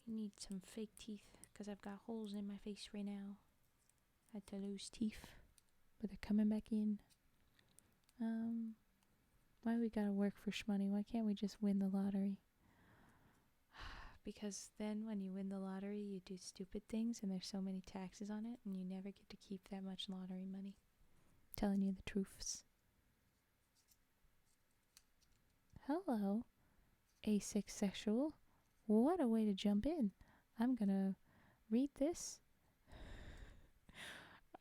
we need some fake teeth because I've got holes in my face right now. I had to lose teeth, but they're coming back in. Why we gotta work for shmoney? Why can't we just win the lottery? Because then when you win the lottery, you do stupid things and there's so many taxes on it and you never get to keep that much lottery money. Telling you the truths. Hello, asexual. What a way to jump in. I'm gonna read this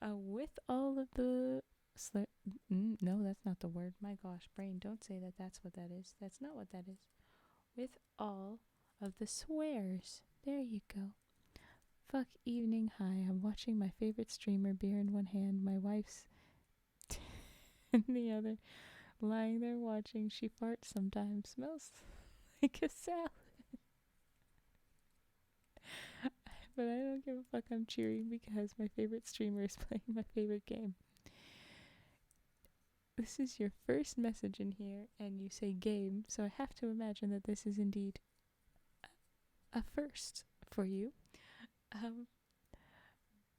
with all of the no, that's not the word. My gosh, brain, don't say that that's what that is. That's not what that is. With all of the swears. There you go. Fuck evening high. I'm watching my favorite streamer, beer in one hand, my wife's in the other, lying there watching. She farts sometimes. Smells like a salad. But I don't give a fuck. I'm cheering because my favorite streamer is playing my favorite game. This is your first message in here, and you say game, so I have to imagine that this is indeed a first for you.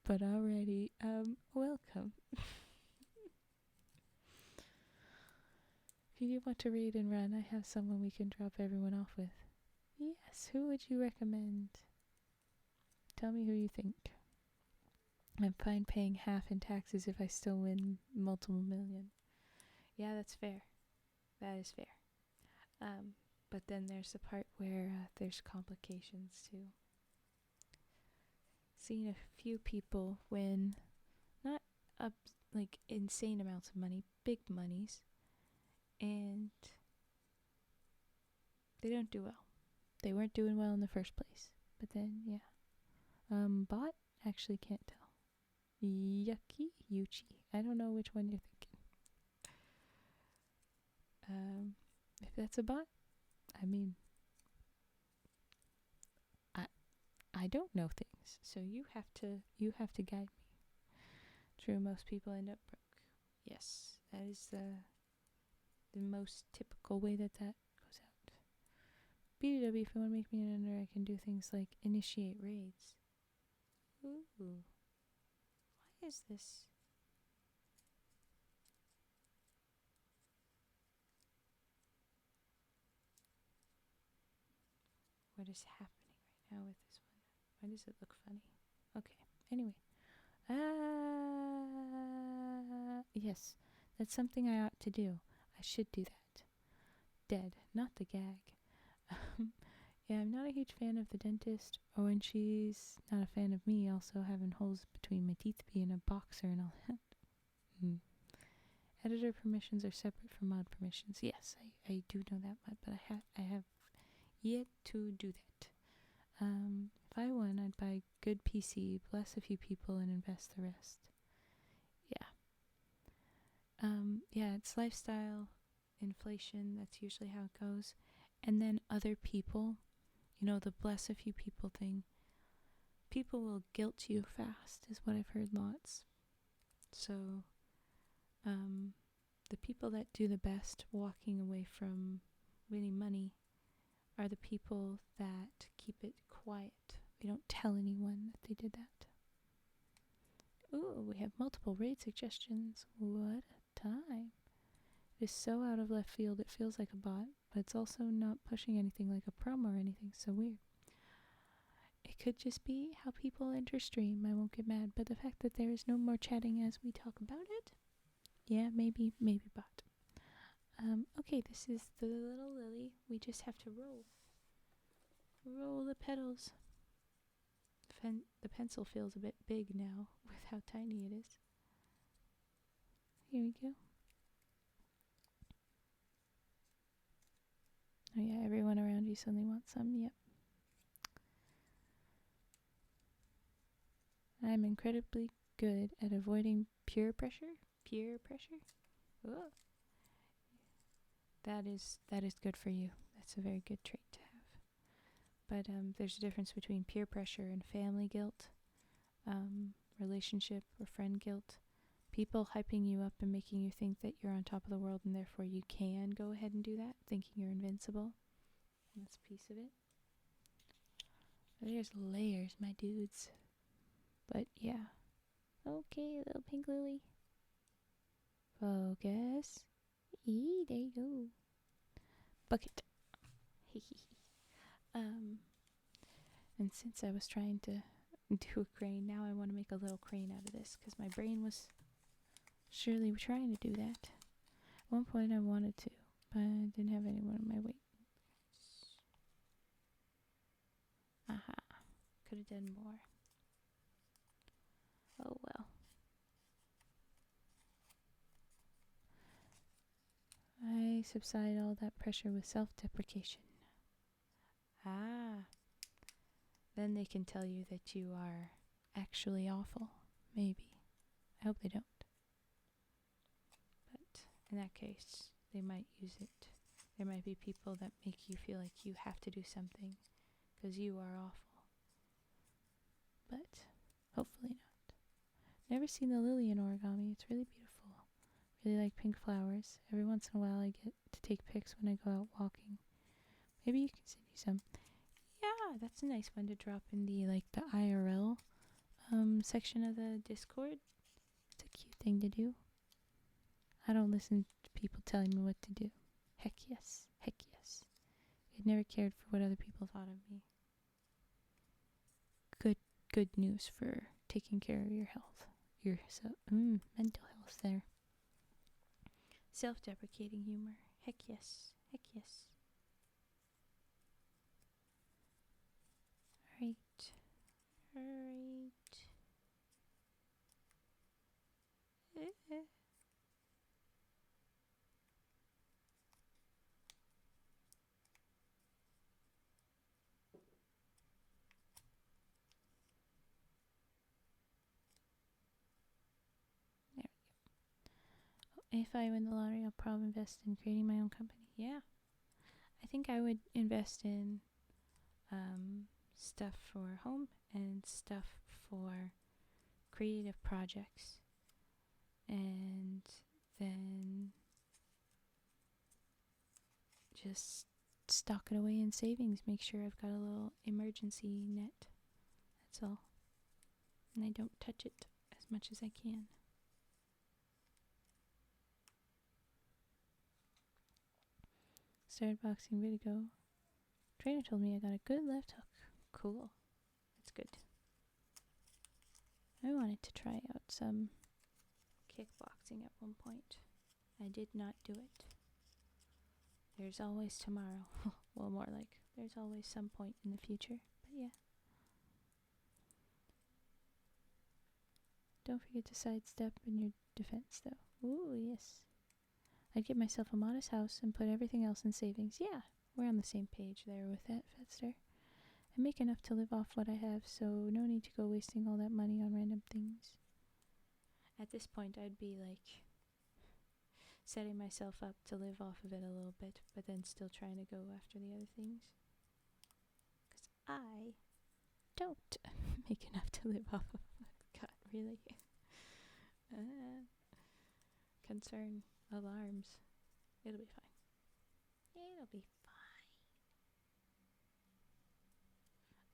But already, welcome. If you want to raid and run, I have someone we can drop everyone off with. Yes, who would you recommend? Tell me who you think. I'm fine paying half in taxes if I still win multiple million. Yeah, that's fair. That is fair. But then there's the part where there's complications too. Seen a few people win not up like insane amounts of money, big monies, and they don't do well. They weren't doing well in the first place. But then, yeah. Bot? Actually can't tell. Yucky? Yuchi. I don't know which one you're thinking. If that's a bot, I mean, I don't know things, so you have to guide me. True, most people end up broke. Yes, that is the most typical way that goes out. BDW, if you want to make me an under, I can do things like initiate raids. Ooh. Why is this? What is happening right now with this one? Why does it look funny? Okay, anyway. Yes, that's something I ought to do. I should do that. Dead, not the gag. Yeah, I'm not a huge fan of the dentist. Oh, and she's not a fan of me also having holes between my teeth, being a boxer and all that. Editor permissions are separate from mod permissions. Yes, I do know that, but I have yet to do that. If I won, I'd buy a good PC, bless a few people, and invest the rest. Yeah. Yeah, it's lifestyle, inflation, that's usually how it goes. And then other people, the bless a few people thing. People will guilt you fast, is what I've heard lots. So, the people that do the best walking away from winning money are the people that keep it quiet. They don't tell anyone that they did that. Ooh, we have multiple raid suggestions. What a time. It is so out of left field it feels like a bot, but it's also not pushing anything like a promo or anything, so weird. It could just be how people enter stream. I won't get mad, but the fact that there is no more chatting as we talk about it, yeah, maybe bot. Okay, this is the little lily. We just have to roll the petals. The pencil feels a bit big now with how tiny it is. Here we go. Oh yeah, everyone around you suddenly wants some. Yep. I'm incredibly good at avoiding peer pressure. Peer pressure? Oh. That is good for you. That's a very good trait to have. But there's a difference between peer pressure and family guilt, relationship or friend guilt. People hyping you up and making you think that you're on top of the world and therefore you can go ahead and do that, thinking you're invincible. That's a piece of it. There's layers, my dudes. But yeah. Okay, little pink lily. Focus. There you go. Bucket. And since I was trying to do a crane, now I want to make a little crane out of this because my brain was surely trying to do that. At one point I wanted to, but I didn't have anyone in my way. Aha. Could have done more. Oh well. I subside all that pressure with self-deprecation. Ah. Then they can tell you that you are actually awful. Maybe. I hope they don't. But in that case, they might use it. There might be people that make you feel like you have to do something because you are awful. But hopefully not. Never seen the lily in origami. It's really beautiful. Really like pink flowers. Every once in a while I get to take pics when I go out walking. Maybe you can send me some. Yeah, that's a nice one to drop in the IRL section of the Discord. It's a cute thing to do. I don't listen to people telling me what to do. Heck yes. Heck yes. I'd never cared for what other people thought of me. Good news for taking care of your health. Your mental health there. Self-deprecating humor. Heck yes. Heck yes. Alright. If I win the lottery, I'll probably invest in creating my own company. Yeah. I think I would invest in stuff for home and stuff for creative projects. And then just stock it away in savings. Make sure I've got a little emergency net. That's all. And I don't touch it as much as I can. Started boxing Vertigo. Trainer told me I got a good left hook. Cool. That's good. I wanted to try out some kickboxing at one point. I did not do it. There's always tomorrow. Well, more like there's always some point in the future. But yeah. Don't forget to sidestep in your defense, though. Ooh, yes. I'd get myself a modest house and put everything else in savings. Yeah, we're on the same page there with that, Fetster. I make enough to live off what I have, so no need to go wasting all that money on random things. At this point, I'd be like setting myself up to live off of it a little bit, but then still trying to go after the other things. Because I don't make enough to live off of. God, really? Concern. Alarms. It'll be fine. It'll be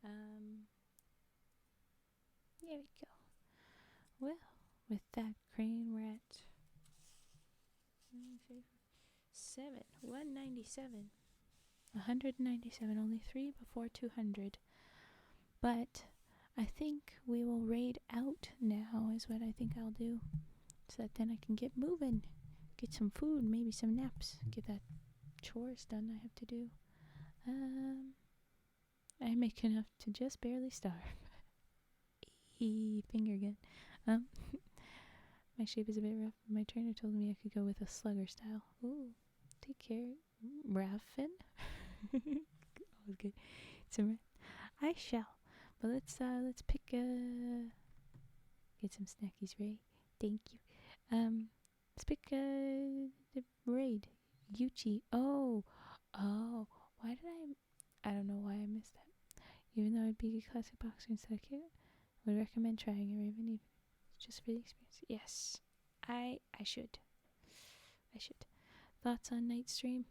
fine. There we go. Well, with that crane, we're at 197. 197, only 3 before 200. But I think we will raid out now is what I think I'll do. So that then I can get moving. Get some food, maybe some naps. Get that chores done I have to do. I make enough to just barely starve. Finger gun. My shape is a bit rough. My trainer told me I could go with a slugger style. Ooh, take care, Raffin. Always good. I shall. But let's pick get some snackies, Ray. Thank you. Let's pick the raid. Yuchi. Oh. Why did I don't know why I missed that. Even though I'd be a classic boxer instead of kick, I would recommend trying a Raven even just for the experience. Yes. I should. Thoughts on night stream?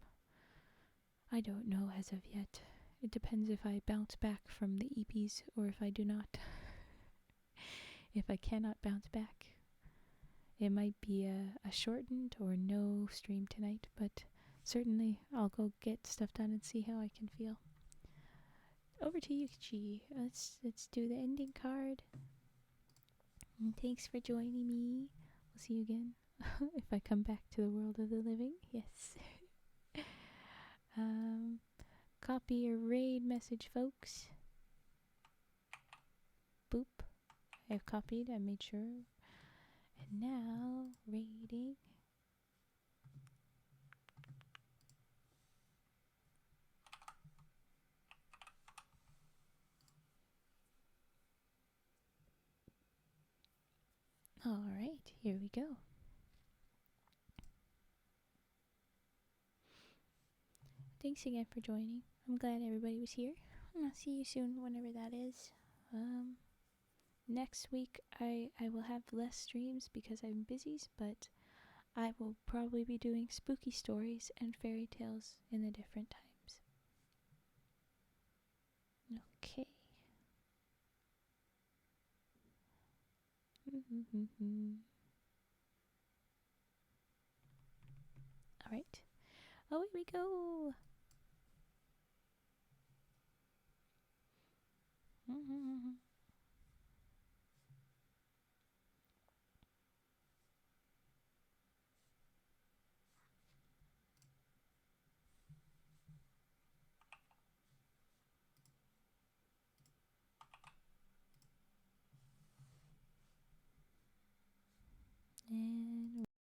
I don't know as of yet. It depends if I bounce back from the EPs or if I do not. If I cannot bounce back, it might be a shortened or no stream tonight, but certainly I'll go get stuff done and see how I can feel. Over to you, Chi. Let's do the ending card. And thanks for joining me. We'll see you again if I come back to the world of the living. Yes. Copy your raid message, folks. Boop. I've copied. I made sure. And now, raiding. here we go. Thanks again for joining. I'm glad everybody was here. And I'll see you soon, whenever that is. Next week I will have less streams because I'm busy, but I will probably be doing spooky stories and fairy tales in the different times. Okay. Alright. Away we go! And